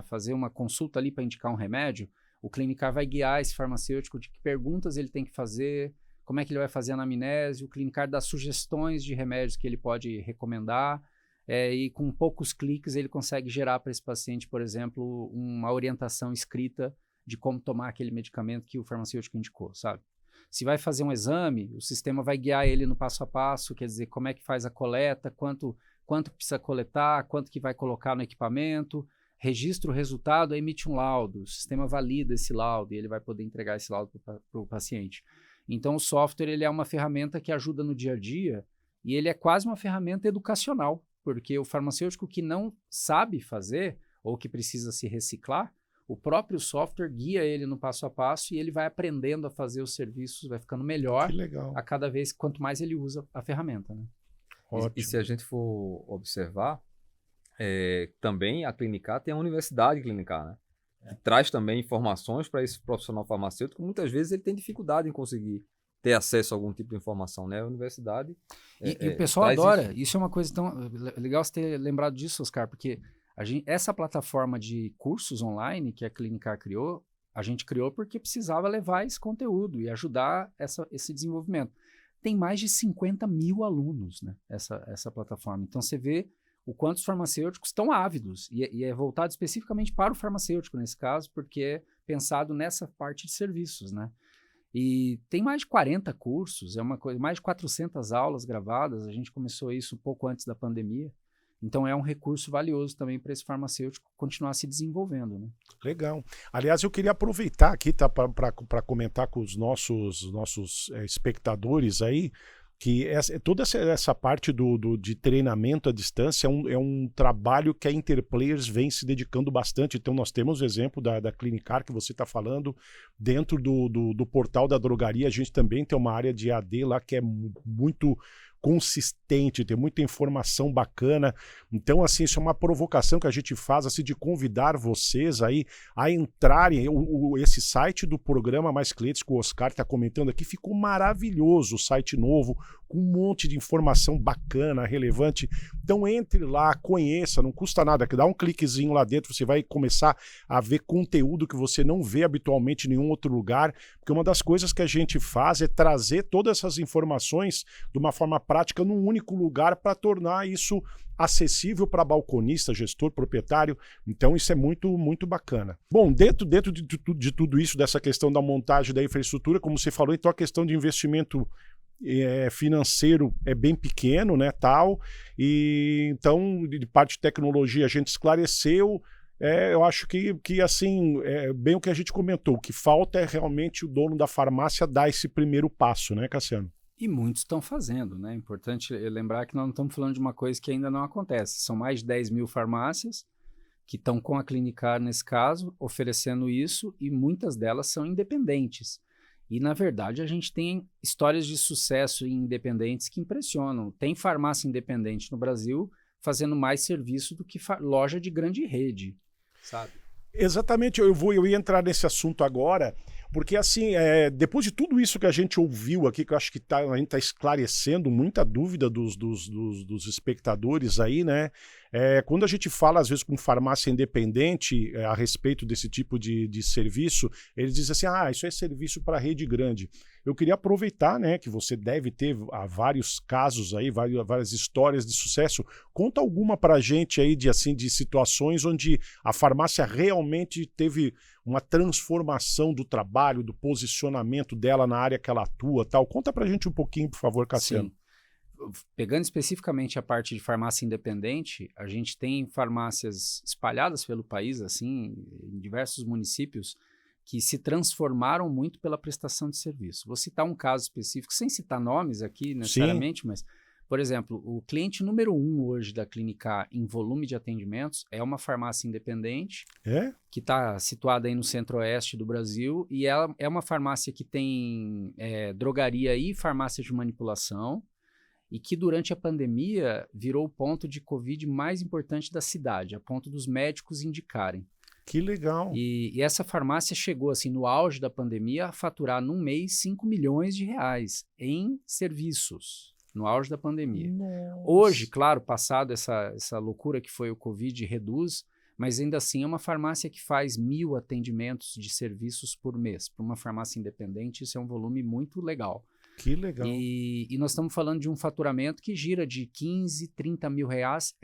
fazer uma consulta ali para indicar um remédio, o Clinicar vai guiar esse farmacêutico de que perguntas ele tem que fazer, como é que ele vai fazer a anamnese, o Clinicar dá sugestões de remédios que ele pode recomendar, e com poucos cliques ele consegue gerar para esse paciente, por exemplo, uma orientação escrita de como tomar aquele medicamento que o farmacêutico indicou, sabe? Se vai fazer um exame, o sistema vai guiar ele no passo a passo, quer dizer, como é que faz a coleta, quanto precisa coletar, quanto que vai colocar no equipamento, registra o resultado, emite um laudo, o sistema valida esse laudo e ele vai poder entregar esse laudo para o paciente. Então, o software ele é uma ferramenta que ajuda no dia a dia e ele é quase uma ferramenta educacional, porque o farmacêutico que não sabe fazer ou que precisa se reciclar, o próprio software guia ele no passo a passo e ele vai aprendendo a fazer os serviços, vai ficando melhor a cada vez, quanto mais ele usa a ferramenta. Né? E se a gente for observar, também a Clinicar tem a Universidade Clinicar, né? Que traz também informações para esse profissional farmacêutico. Muitas vezes ele tem dificuldade em conseguir ter acesso a algum tipo de informação, né? A universidade... E o pessoal adora. Isso é uma coisa tão legal você ter lembrado disso, Oscar, porque essa plataforma de cursos online que a Clinicar criou, a gente criou porque precisava levar esse conteúdo e ajudar esse desenvolvimento. Tem mais de 50 mil alunos, né? Essa plataforma. Então, você vê o quanto os farmacêuticos estão ávidos, e é voltado especificamente para o farmacêutico nesse caso, porque é pensado nessa parte de serviços, né? E tem mais de 40 cursos, mais de 400 aulas gravadas, a gente começou isso um pouco antes da pandemia, então é um recurso valioso também para esse farmacêutico continuar se desenvolvendo, né? Legal. Aliás, eu queria aproveitar aqui para comentar com os nossos espectadores aí, que toda essa parte de treinamento à distância é um trabalho que a Interplayers vem se dedicando bastante. Então nós temos o exemplo da Clinicar que você está falando, dentro do portal da drogaria a gente também tem uma área de AD lá que é muito consistente, tem muita informação bacana. Então, assim, isso é uma provocação que a gente faz, assim, de convidar vocês aí a entrarem. Esse site do programa Mais Clientes, que o Oscar está comentando aqui, ficou maravilhoso, o site novo, com um monte de informação bacana, relevante. Então, entre lá, conheça, não custa nada, dá um cliquezinho lá dentro, você vai começar a ver conteúdo que você não vê habitualmente em nenhum outro lugar, porque uma das coisas que a gente faz é trazer todas essas informações de uma forma prática num único lugar para tornar isso acessível para balconista, gestor, proprietário. Então isso é muito, muito bacana. Bom, dentro de tudo isso, dessa questão da montagem da infraestrutura, como você falou, então a questão de investimento financeiro é bem pequeno, né, tal, e então de parte de tecnologia a gente esclareceu. Eu acho que assim, bem o que a gente comentou, o que falta é realmente o dono da farmácia dar esse primeiro passo, né, Cassiano? E muitos estão fazendo, né? É importante lembrar que nós não estamos falando de uma coisa que ainda não acontece. São mais de 10 mil farmácias que estão com a Clinicar, nesse caso, oferecendo isso, e muitas delas são independentes. E, na verdade, a gente tem histórias de sucesso em independentes que impressionam. Tem farmácia independente no Brasil fazendo mais serviço do que loja de grande rede, sabe? Exatamente, eu ia entrar nesse assunto agora, porque assim, depois de tudo isso que a gente ouviu aqui, que eu acho que a gente está esclarecendo muita dúvida dos espectadores aí, né? Quando a gente fala, às vezes, com farmácia independente a respeito desse tipo de serviço, eles dizem assim, isso é serviço para rede grande. Eu queria aproveitar, né, que você deve ter vários casos aí, várias histórias de sucesso. Conta alguma para a gente aí de situações onde a farmácia realmente teve uma transformação do trabalho, do posicionamento dela na área que ela atua, tal. Conta para a gente um pouquinho, por favor, Cassiano. Sim. Pegando especificamente a parte de farmácia independente, a gente tem farmácias espalhadas pelo país, assim, em diversos municípios, que se transformaram muito pela prestação de serviço. Vou citar um caso específico, sem citar nomes aqui necessariamente, mas, por exemplo, o cliente número 1 hoje da Clinicar em volume de atendimentos é uma farmácia independente, que está situada aí no centro-oeste do Brasil, e ela é uma farmácia que tem drogaria e farmácia de manipulação, e que durante a pandemia virou o ponto de Covid mais importante da cidade, a ponto dos médicos indicarem. Que legal. E essa farmácia chegou, assim, no auge da pandemia, a faturar num mês 5 milhões de reais em serviços, no auge da pandemia. Nossa. Hoje, claro, passado essa loucura que foi o Covid, reduz, mas ainda assim é uma farmácia que faz 1.000 atendimentos de serviços por mês. Para uma farmácia independente, isso é um volume muito legal. Que legal. E nós estamos falando de um faturamento que gira de 15, 30 mil reais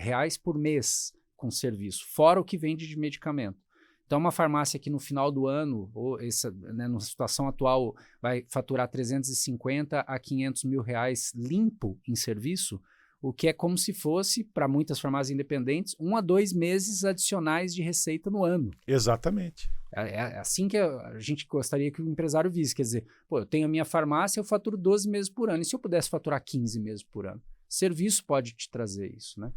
por mês com serviço, fora o que vende de medicamento. Então, uma farmácia que no final do ano, ou na situação atual, vai faturar 350 a 500 mil reais limpo em serviço, o que é como se fosse, para muitas farmácias independentes, 1 a 2 meses adicionais de receita no ano. Exatamente. É assim que a gente gostaria que o empresário visse. Quer dizer, eu tenho a minha farmácia, eu faturo 12 meses por ano. E se eu pudesse faturar 15 meses por ano? Serviço pode te trazer isso, né?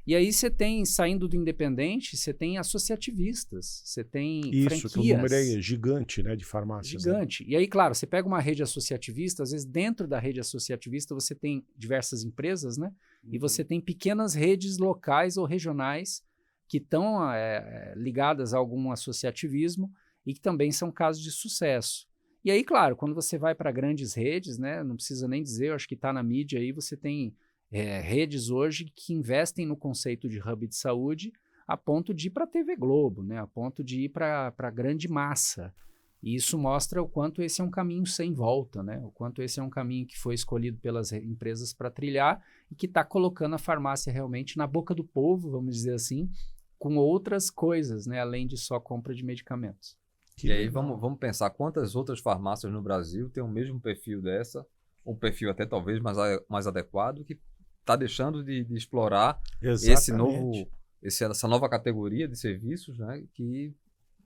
E aí você tem, saindo do independente, você tem associativistas, você tem franquias. Isso, que o número é gigante, né, de farmácias. Gigante. Né? E aí, claro, você pega uma rede associativista, às vezes dentro da rede associativista você tem diversas empresas, né? E você tem pequenas redes locais ou regionais que estão ligadas a algum associativismo e que também são casos de sucesso. E aí, claro, quando você vai para grandes redes, né, não precisa nem dizer, eu acho que está na mídia aí, você tem redes hoje que investem no conceito de hub de saúde a ponto de ir para a TV Globo, né, a ponto de ir para a grande massa. E isso mostra o quanto esse é um caminho sem volta, né, o quanto esse é um caminho que foi escolhido pelas empresas para trilhar e que está colocando a farmácia realmente na boca do povo, vamos dizer assim, com outras coisas, né, além de só compra de medicamentos. E aí vamos pensar quantas outras farmácias no Brasil têm o mesmo perfil dessa, um perfil até talvez mais adequado, que está deixando de explorar essa nova categoria de serviços, né, que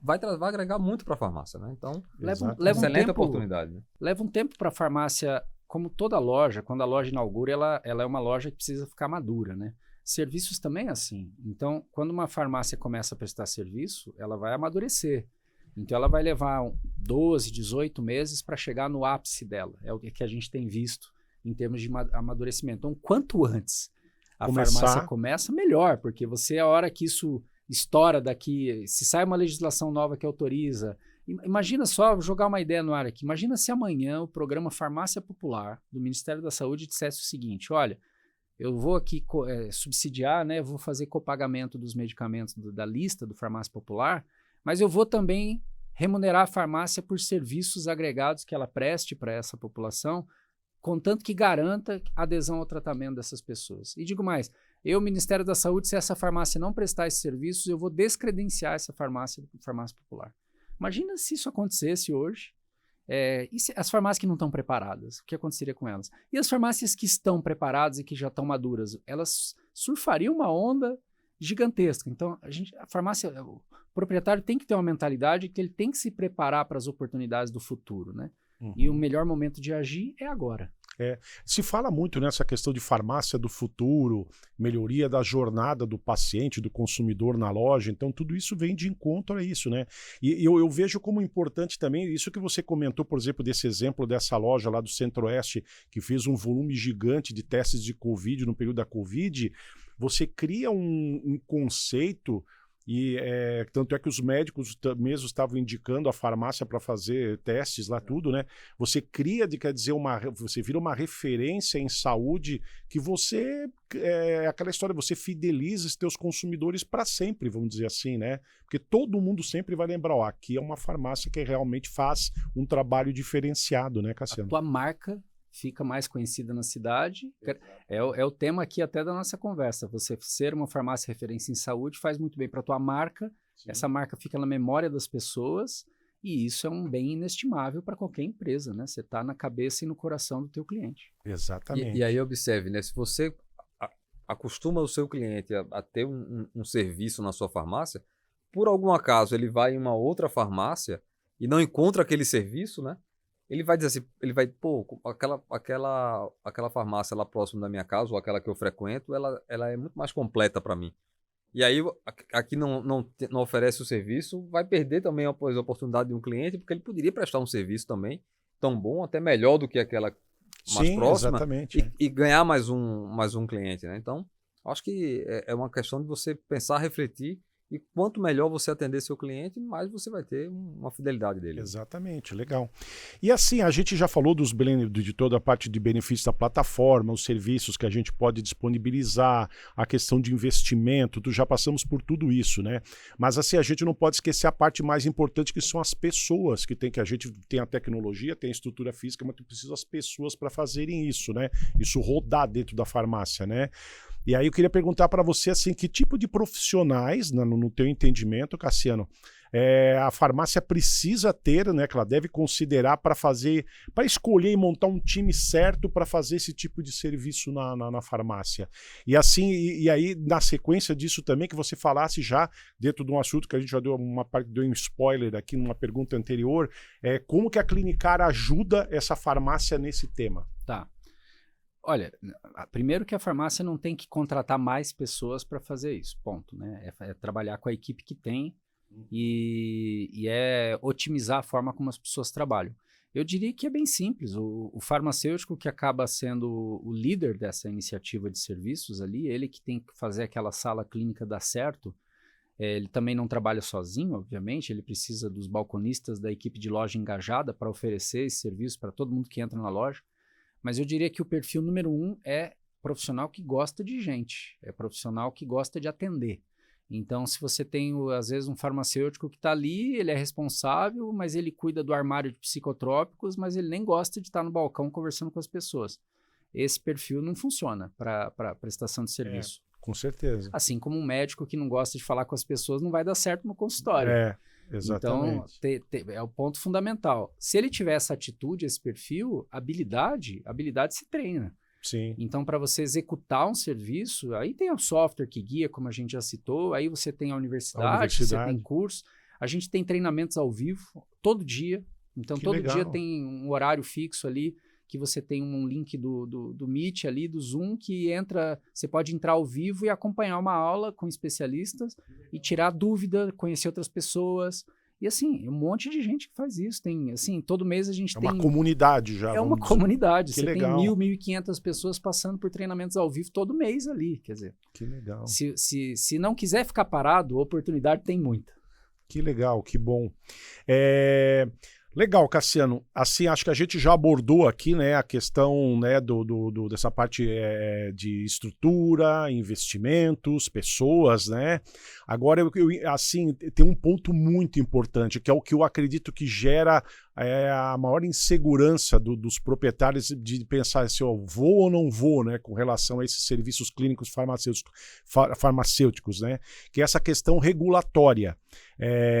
vai agregar muito para a farmácia, né? Então, leva excelente oportunidade. Né? Leva um tempo para a farmácia, como toda loja, quando a loja inaugura, ela é uma loja que precisa ficar madura, né? Serviços também é assim. Então, quando uma farmácia começa a prestar serviço, ela vai amadurecer. Então, ela vai levar 12, 18 meses para chegar no ápice dela. É o que a gente tem visto em termos de amadurecimento. Então, quanto antes a farmácia começa, melhor, porque você, a hora que isso estoura daqui, se sai uma legislação nova que autoriza, imagina só, jogar uma ideia no ar aqui, imagina se amanhã o programa Farmácia Popular do Ministério da Saúde dissesse o seguinte, olha, eu vou aqui subsidiar, né, vou fazer copagamento dos medicamentos da lista do Farmácia Popular, mas eu vou também remunerar a farmácia por serviços agregados que ela preste para essa população, contanto que garanta adesão ao tratamento dessas pessoas. E digo mais, Ministério da Saúde, se essa farmácia não prestar esses serviços, eu vou descredenciar essa farmácia popular. Imagina se isso acontecesse hoje. E as farmácias que não estão preparadas, o que aconteceria com elas? E as farmácias que estão preparadas e que já estão maduras, elas surfariam uma onda gigantesca. Então, a farmácia, o proprietário tem que ter uma mentalidade que ele tem que se preparar para as oportunidades do futuro, né? E o melhor momento de agir é agora. Se fala muito nessa questão de farmácia do futuro, melhoria da jornada do paciente, do consumidor na loja, então tudo isso vem de encontro a isso, né? E eu vejo como importante também, isso que você comentou, por exemplo, desse exemplo dessa loja lá do Centro-Oeste, que fez um volume gigante de testes de Covid no período da Covid, você cria um conceito. E tanto é que os médicos mesmo estavam indicando a farmácia para fazer testes lá, tudo, né? Você cria, quer dizer, você vira uma referência em saúde que você, aquela história, você fideliza os teus consumidores para sempre, vamos dizer assim, né? Porque todo mundo sempre vai lembrar, ó, aqui é uma farmácia que realmente faz um trabalho diferenciado, né, Cassiano? A tua marca fica mais conhecida na cidade. É o tema aqui até da nossa conversa. Você ser uma farmácia referência em saúde faz muito bem para a tua marca. Sim. Essa marca fica na memória das pessoas e isso é um bem inestimável para qualquer empresa, né? Você está na cabeça e no coração do teu cliente. Exatamente. E aí observe, né? Se você acostuma o seu cliente a ter um serviço na sua farmácia, por algum acaso ele vai em uma outra farmácia e não encontra aquele serviço, né? Ele vai dizer assim, aquela farmácia lá próximo da minha casa, ou aquela que eu frequento, ela é muito mais completa para mim. E aí, aqui não oferece o serviço, vai perder também a oportunidade de um cliente, porque ele poderia prestar um serviço também, tão bom, até melhor do que aquela mais próxima, exatamente, e ganhar mais um cliente, né? Então, acho que é uma questão de você pensar, refletir, e quanto melhor você atender seu cliente, mais você vai ter uma fidelidade dele. Exatamente, legal. E assim, a gente já falou de toda a parte de benefícios da plataforma, os serviços que a gente pode disponibilizar, a questão de investimento, já passamos por tudo isso, né? Mas assim, a gente não pode esquecer a parte mais importante, que são as pessoas, que a gente tem a tecnologia, tem a estrutura física, mas precisa das pessoas para fazerem isso, né? Isso rodar dentro da farmácia, né? E aí eu queria perguntar para você, assim, que tipo de profissionais, no teu entendimento, Cassiano, a farmácia precisa ter, né, que ela deve considerar para escolher e montar um time certo para fazer esse tipo de serviço na farmácia. E assim, e aí, na sequência disso também, que você falasse já dentro de um assunto que a gente já deu um spoiler aqui numa pergunta anterior, como que a Clinicar ajuda essa farmácia nesse tema? Tá. Olha, primeiro que a farmácia não tem que contratar mais pessoas para fazer isso, ponto, né? É trabalhar com a equipe que tem e é otimizar a forma como as pessoas trabalham. Eu diria que é bem simples, o farmacêutico que acaba sendo o líder dessa iniciativa de serviços ali, ele que tem que fazer aquela sala clínica dar certo, ele também não trabalha sozinho, obviamente, ele precisa dos balconistas da equipe de loja engajada para oferecer esse serviço para todo mundo que entra na loja. Mas eu diria que o perfil número 1 é profissional que gosta de gente, é profissional que gosta de atender. Então, se você tem, às vezes, um farmacêutico que está ali, ele é responsável, mas ele cuida do armário de psicotrópicos, mas ele nem gosta de estar no balcão conversando com as pessoas. Esse perfil não funciona para prestação de serviço. Com certeza. Assim como um médico que não gosta de falar com as pessoas não vai dar certo no consultório. Exatamente. Então, é o ponto fundamental. Se ele tiver essa atitude, esse perfil, habilidade se treina. Sim. Então, para você executar um serviço, aí tem o software que guia, como a gente já citou, aí você tem a universidade. Você tem curso. A gente tem treinamentos ao vivo, todo dia. Então, todo dia tem um horário fixo ali, que você tem um link do Meet ali, do Zoom, que você pode entrar ao vivo e acompanhar uma aula com especialistas e tirar dúvida, conhecer outras pessoas. E assim, um monte de gente que faz isso. Tem, assim, todo mês a gente tem... É uma comunidade já. É uma comunidade. Você legal. Tem 1.500 pessoas passando por treinamentos ao vivo todo mês ali, quer dizer. Que legal. Se não quiser ficar parado, oportunidade tem muita. Que legal, que bom. Legal, Cassiano. Assim, acho que a gente já abordou aqui, né, a questão, né, dessa parte de estrutura, investimentos, pessoas, né? Agora, assim, tem um ponto muito importante, que é o que eu acredito que gera a maior insegurança dos proprietários de pensar se eu vou ou não vou, né, com relação a esses serviços clínicos farmacêuticos, né? Que é essa questão regulatória.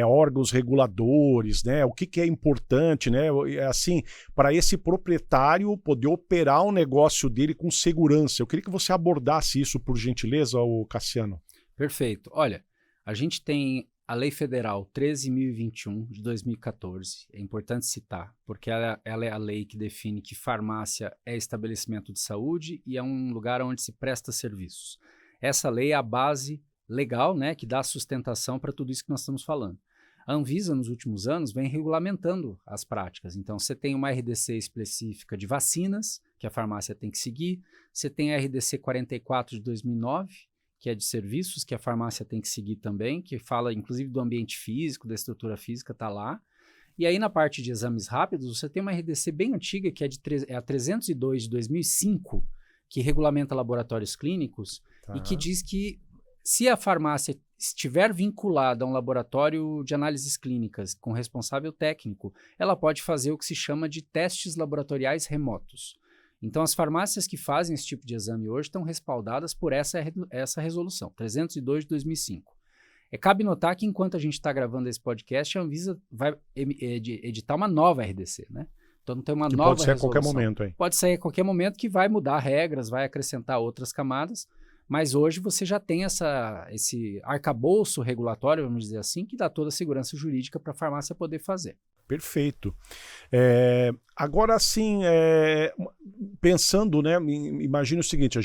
Órgãos reguladores, né? O que é importante, né? Assim, para esse proprietário poder operar o negócio dele com segurança. Eu queria que você abordasse isso, por gentileza, Cassiano. Perfeito. Olha, a gente tem a Lei Federal 13.021 de 2014. É importante citar, porque ela é a lei que define que farmácia é estabelecimento de saúde e é um lugar onde se presta serviços. Essa lei é a base legal, né, que dá sustentação para tudo isso que nós estamos falando. A Anvisa, nos últimos anos, vem regulamentando as práticas. Então, você tem uma RDC específica de vacinas, que a farmácia tem que seguir. Você tem a RDC 44 de 2009, que é de serviços, que a farmácia tem que seguir também, que fala, inclusive, do ambiente físico, da estrutura física, está lá. E aí, na parte de exames rápidos, você tem uma RDC bem antiga, que é a 302 de 2005, que regulamenta laboratórios clínicos e que diz que se a farmácia estiver vinculada a um laboratório de análises clínicas com responsável técnico, ela pode fazer o que se chama de testes laboratoriais remotos. Então, as farmácias que fazem esse tipo de exame hoje estão respaldadas por essa resolução, 302 de 2005. Cabe notar que, enquanto a gente está gravando esse podcast, a Anvisa vai editar uma nova RDC, né? Então, não tem uma nova pode sair resolução. A qualquer momento, hein? Pode sair a qualquer momento, que vai mudar regras, vai acrescentar outras camadas, mas hoje você já tem esse arcabouço regulatório, vamos dizer assim, que dá toda a segurança jurídica para a farmácia poder fazer. Perfeito. Agora, assim, pensando, né, imagina o seguinte,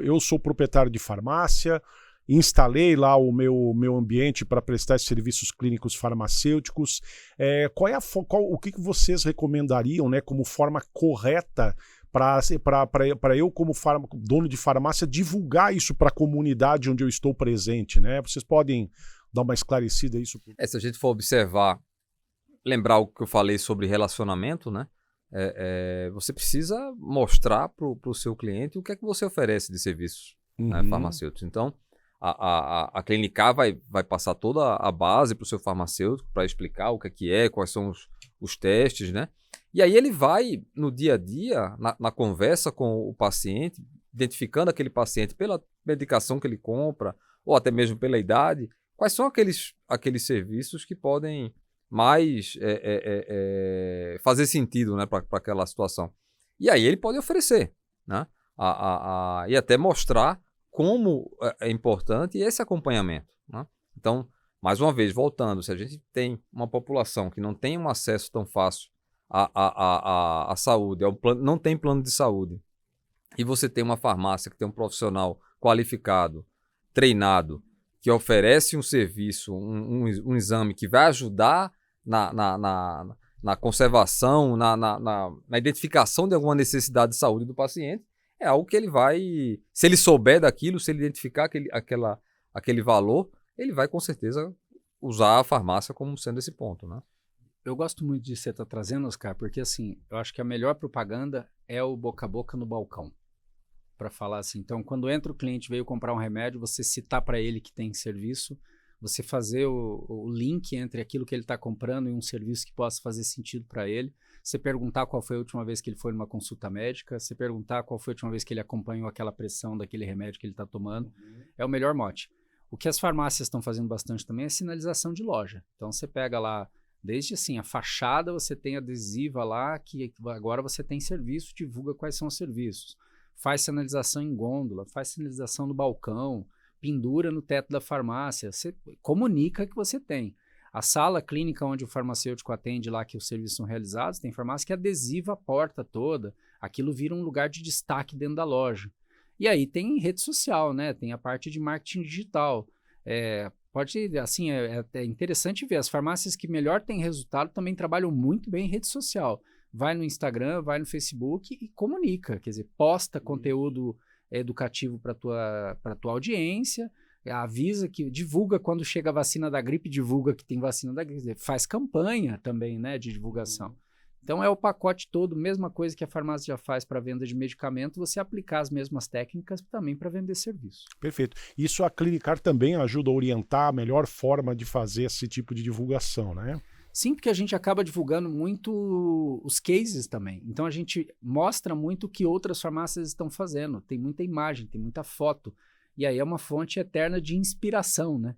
eu sou proprietário de farmácia, instalei lá o meu ambiente para prestar serviços clínicos farmacêuticos. O que vocês recomendariam, né, como forma correta para eu, como dono de farmácia, divulgar isso para a comunidade onde eu estou presente, né? Vocês podem dar uma esclarecida isso? Se a gente for observar, lembrar o que eu falei sobre relacionamento, né? Você precisa mostrar para o seu cliente o que é que você oferece de serviços, né, farmacêuticos. Então, a Clinicar vai passar toda a base para o seu farmacêutico para explicar o que é, quais são os testes, né? E aí ele vai, no dia a dia, na conversa com o paciente, identificando aquele paciente pela medicação que ele compra, ou até mesmo pela idade, quais são aqueles serviços que podem mais fazer sentido, né, para aquela situação. E aí ele pode oferecer, né? E até mostrar como é importante esse acompanhamento, né? Então, mais uma vez, voltando, se a gente tem uma população que não tem um acesso tão fácil à saúde, não tem plano de saúde, e você tem uma farmácia que tem um profissional qualificado, treinado, que oferece um serviço, um exame que vai ajudar na conservação, na identificação de alguma necessidade de saúde do paciente, é algo que ele vai, se ele souber daquilo, se ele identificar aquele valor, ele vai com certeza usar a farmácia como sendo esse ponto, né? Eu gosto muito de você estar trazendo, Oscar, porque assim, eu acho que a melhor propaganda é o boca a boca no balcão, para falar assim. Então, quando entra o cliente, veio comprar um remédio, você citar para ele que tem serviço, você fazer o link entre aquilo que ele está comprando e um serviço que possa fazer sentido para ele, você perguntar qual foi a última vez que ele foi numa consulta médica, você perguntar qual foi a última vez que ele acompanhou aquela pressão daquele remédio que ele está tomando, é o melhor mote. O que as farmácias estão fazendo bastante também é sinalização de loja. Então, você pega lá, desde assim, a fachada, você tem adesiva lá, que agora você tem serviço, divulga quais são os serviços. Faz sinalização em gôndola, faz sinalização no balcão, pendura no teto da farmácia, você comunica que você tem. A sala clínica onde o farmacêutico atende lá, que os serviços são realizados, tem farmácia que adesiva a porta toda, aquilo vira um lugar de destaque dentro da loja. E aí tem rede social, né? Tem a parte de marketing digital. Assim, é interessante ver, as farmácias que melhor têm resultado também trabalham muito bem em rede social. Vai no Instagram, vai no Facebook e comunica, quer dizer, posta conteúdo educativo para tua audiência, avisa que divulga quando chega a vacina da gripe, divulga que tem vacina da gripe, faz campanha também, né, de divulgação. Então é o pacote todo, mesma coisa que a farmácia já faz para venda de medicamento, você aplicar as mesmas técnicas também para vender serviço. Perfeito. Isso a Clinicar também ajuda a orientar a melhor forma de fazer esse tipo de divulgação, né? Sim, porque a gente acaba divulgando muito os cases também. Então a gente mostra muito o que outras farmácias estão fazendo. Tem muita imagem, tem muita foto. E aí é uma fonte eterna de inspiração, né?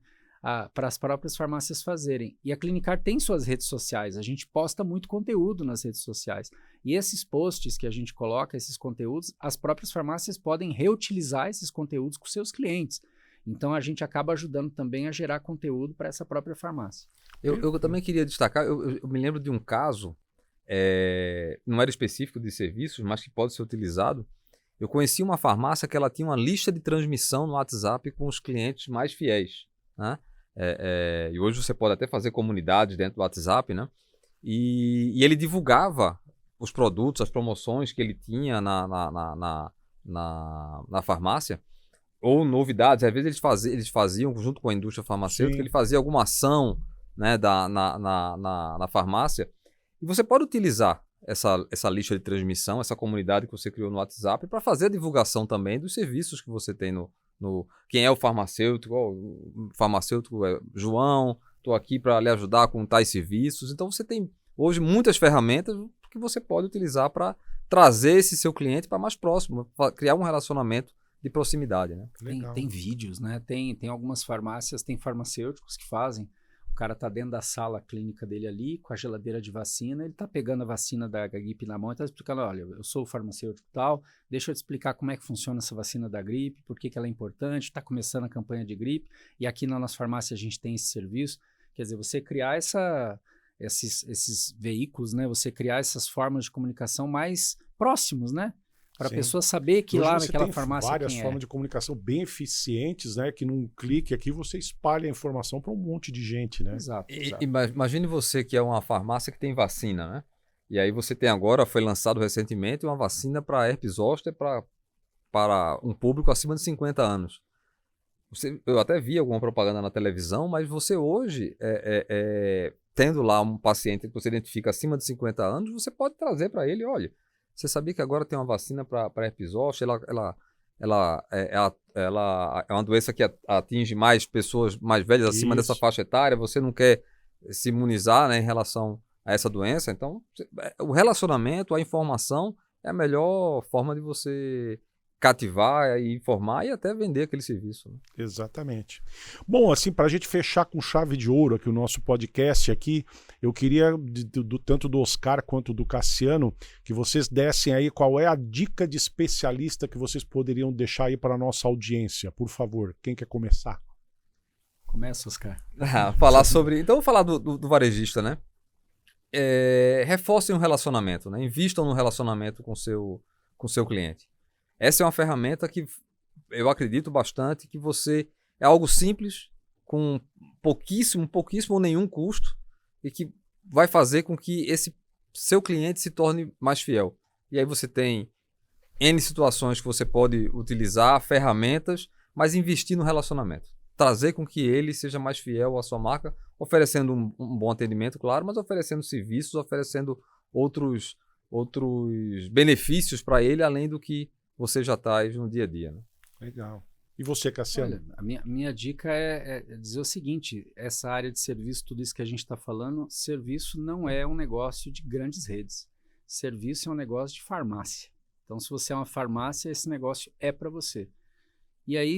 Para as próprias farmácias fazerem. E a Clinicar tem suas redes sociais. A gente posta muito conteúdo nas redes sociais. E esses posts que a gente coloca, esses conteúdos, as próprias farmácias podem reutilizar esses conteúdos com seus clientes. Então a gente acaba ajudando também a gerar conteúdo para essa própria farmácia. Eu também queria destacar, eu me lembro de um caso, não era específico de serviços, mas que pode ser utilizado. Eu conheci uma farmácia que ela tinha uma lista de transmissão no WhatsApp com os clientes mais fiéis, né? E hoje você pode até fazer comunidades dentro do WhatsApp, né? E ele divulgava os produtos, as promoções que ele tinha na farmácia, ou novidades. Às vezes eles faziam, junto com a indústria farmacêutica, ele fazia alguma ação, né, na farmácia. E você pode utilizar essa lista de transmissão, essa comunidade que você criou no WhatsApp, para fazer a divulgação também dos serviços que você tem quem é o farmacêutico. O farmacêutico é João, estou aqui para lhe ajudar com tais serviços. Então você tem hoje muitas ferramentas que você pode utilizar para trazer esse seu cliente para mais próximo, pra criar um relacionamento de proximidade, né? Tem vídeos, né? Tem algumas farmácias, tem farmacêuticos que fazem. O cara tá dentro da sala clínica dele ali, com a geladeira de vacina, ele tá pegando a vacina da gripe na mão e tá explicando, olha, eu sou o farmacêutico tal, deixa eu te explicar como é que funciona essa vacina da gripe, por que ela é importante, tá começando a campanha de gripe, e aqui na nossa farmácia a gente tem esse serviço. Quer dizer, você criar esses veículos, né? Você criar essas formas de comunicação mais próximos, né? Para a pessoa saber que hoje lá naquela farmácia várias formas de comunicação bem eficientes, né? Que num clique aqui você espalha a informação para um monte de gente, né? Exato. Imagine você que é uma farmácia que tem vacina, né? E aí você tem agora, foi lançado recentemente, uma vacina para herpes zoster para um público acima de 50 anos. Eu até vi alguma propaganda na televisão, mas você hoje, tendo lá um paciente que você identifica acima de 50 anos, você pode trazer para ele, olha, você sabia que agora tem uma vacina para herpes zoster? Ela é uma doença que atinge mais pessoas mais velhas acima dessa faixa etária. Você não quer se imunizar, né, em relação a essa doença. Então, o relacionamento, a informação é a melhor forma de você cativar e informar e até vender aquele serviço, né? Exatamente. Bom, assim, para a gente fechar com chave de ouro aqui o nosso podcast aqui, eu queria, tanto do Oscar quanto do Cassiano, que vocês dessem aí qual é a dica de especialista que vocês poderiam deixar aí para a nossa audiência. Por favor, quem quer começar? Começa, Oscar. Falar sobre... Então, vou falar do varejista, né? Reforcem o relacionamento, né? Invistam no relacionamento com o seu cliente. Essa é uma ferramenta que eu acredito bastante que é algo simples, com pouquíssimo ou nenhum custo, e que vai fazer com que esse seu cliente se torne mais fiel. E aí você tem N situações que você pode utilizar, ferramentas, mas investir no relacionamento. Trazer com que ele seja mais fiel à sua marca, oferecendo um bom atendimento, claro, mas oferecendo serviços, oferecendo outros benefícios para ele, além do que você já traz no dia a dia, né? Legal. E você, Cassiano? Olha, a minha dica é dizer o seguinte, essa área de serviço, tudo isso que a gente está falando, serviço não é um negócio de grandes redes. Serviço é um negócio de farmácia. Então, se você é uma farmácia, esse negócio é para você. E aí,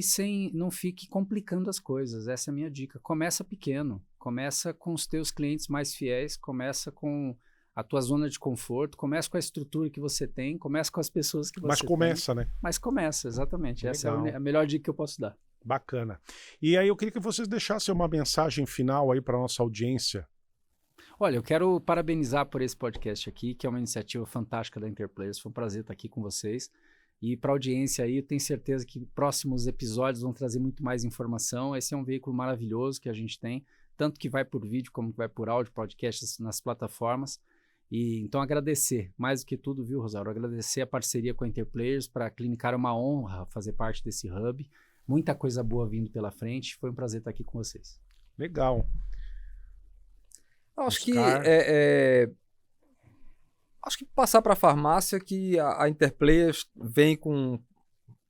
não fique complicando as coisas. Essa é a minha dica. Começa pequeno. Começa com os teus clientes mais fiéis, começa com a tua zona de conforto, começa com a estrutura que você tem, começa com as pessoas que você tem. Mas começa, né? Mas começa, exatamente. Legal. Essa é a melhor dica que eu posso dar. Bacana. E aí eu queria que vocês deixassem uma mensagem final aí para a nossa audiência. Olha, eu quero parabenizar por esse podcast aqui, que é uma iniciativa fantástica da Interplayers. Foi um prazer estar aqui com vocês. E para a audiência aí, eu tenho certeza que próximos episódios vão trazer muito mais informação. Esse é um veículo maravilhoso que a gente tem, tanto que vai por vídeo como que vai por áudio, podcasts nas plataformas. E então agradecer, mais do que tudo, viu, Rosário? Agradecer a parceria com a Interplayers. Para a Clinicar é uma honra fazer parte desse hub. Muita coisa boa vindo pela frente. Foi um prazer estar aqui com vocês. Legal. Acho que passar para a farmácia que a Interplayers vem com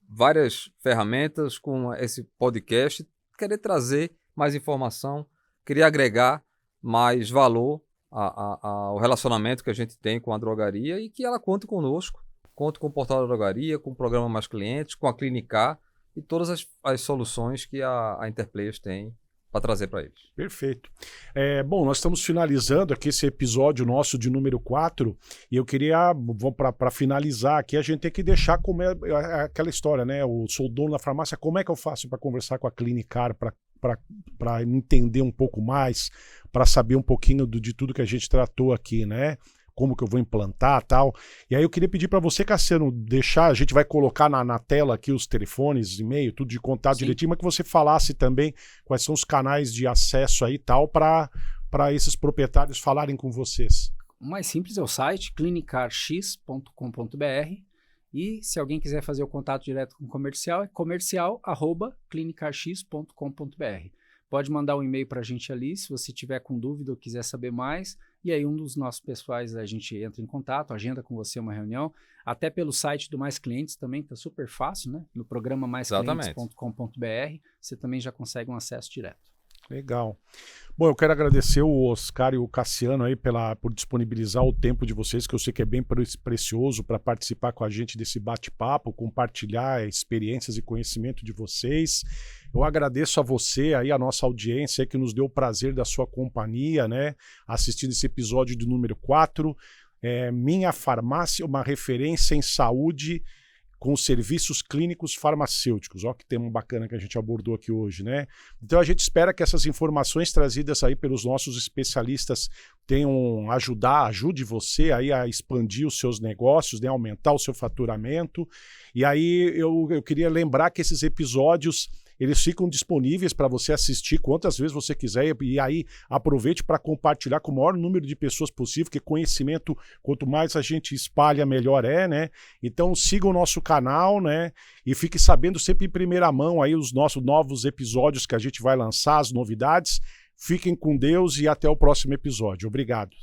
várias ferramentas, com esse podcast, querer trazer mais informação, querer agregar mais valor ao relacionamento que a gente tem com a drogaria e que ela conte conosco, conte com o portal da drogaria, com o programa Mais Clientes, com a Clinicar e todas as soluções que a Interplayers tem trazer para eles. Perfeito. Bom, nós estamos finalizando aqui esse episódio nosso de número 4 e eu queria, para finalizar aqui, a gente tem que deixar como é aquela história, né? Eu sou dono da farmácia, como é que eu faço para conversar com a Clinicar, para entender um pouco mais, para saber um pouquinho de tudo que a gente tratou aqui, né? Como que eu vou implantar, tal. E aí eu queria pedir para você, Cassiano, deixar, a gente vai colocar na tela aqui os telefones, e-mail, tudo de contato direitinho, mas que você falasse também quais são os canais de acesso aí, tal, para esses proprietários falarem com vocês. O mais simples é o site clinicarx.com.br e se alguém quiser fazer o contato direto com o comercial, é comercial@clinicarx.com.br. Pode mandar um e-mail para a gente ali, se você tiver com dúvida ou quiser saber mais. E aí um dos nossos pessoais, a gente entra em contato, agenda com você uma reunião. Até pelo site do Mais Clientes também, está super fácil, né? No programa maisclientes.com.br, você também já consegue um acesso direto. Legal. Bom, eu quero agradecer o Oscar e o Cassiano aí por disponibilizar o tempo de vocês, que eu sei que é bem precioso para participar com a gente desse bate-papo, compartilhar experiências e conhecimento de vocês. Eu agradeço a você aí, a nossa audiência que nos deu o prazer da sua companhia, né? Assistindo esse episódio de número 4. Minha Farmácia, uma referência em saúde com serviços clínicos farmacêuticos. Olha que tema bacana que a gente abordou aqui hoje, né? Então a gente espera que essas informações trazidas aí pelos nossos especialistas ajude você aí a expandir os seus negócios, né? Aumentar o seu faturamento. E aí eu queria lembrar que esses episódios eles ficam disponíveis para você assistir quantas vezes você quiser e aí aproveite para compartilhar com o maior número de pessoas possível, porque conhecimento, quanto mais a gente espalha, melhor né? Então siga o nosso canal, né? E fique sabendo sempre em primeira mão aí os nossos novos episódios que a gente vai lançar, as novidades. Fiquem com Deus e até o próximo episódio. Obrigado.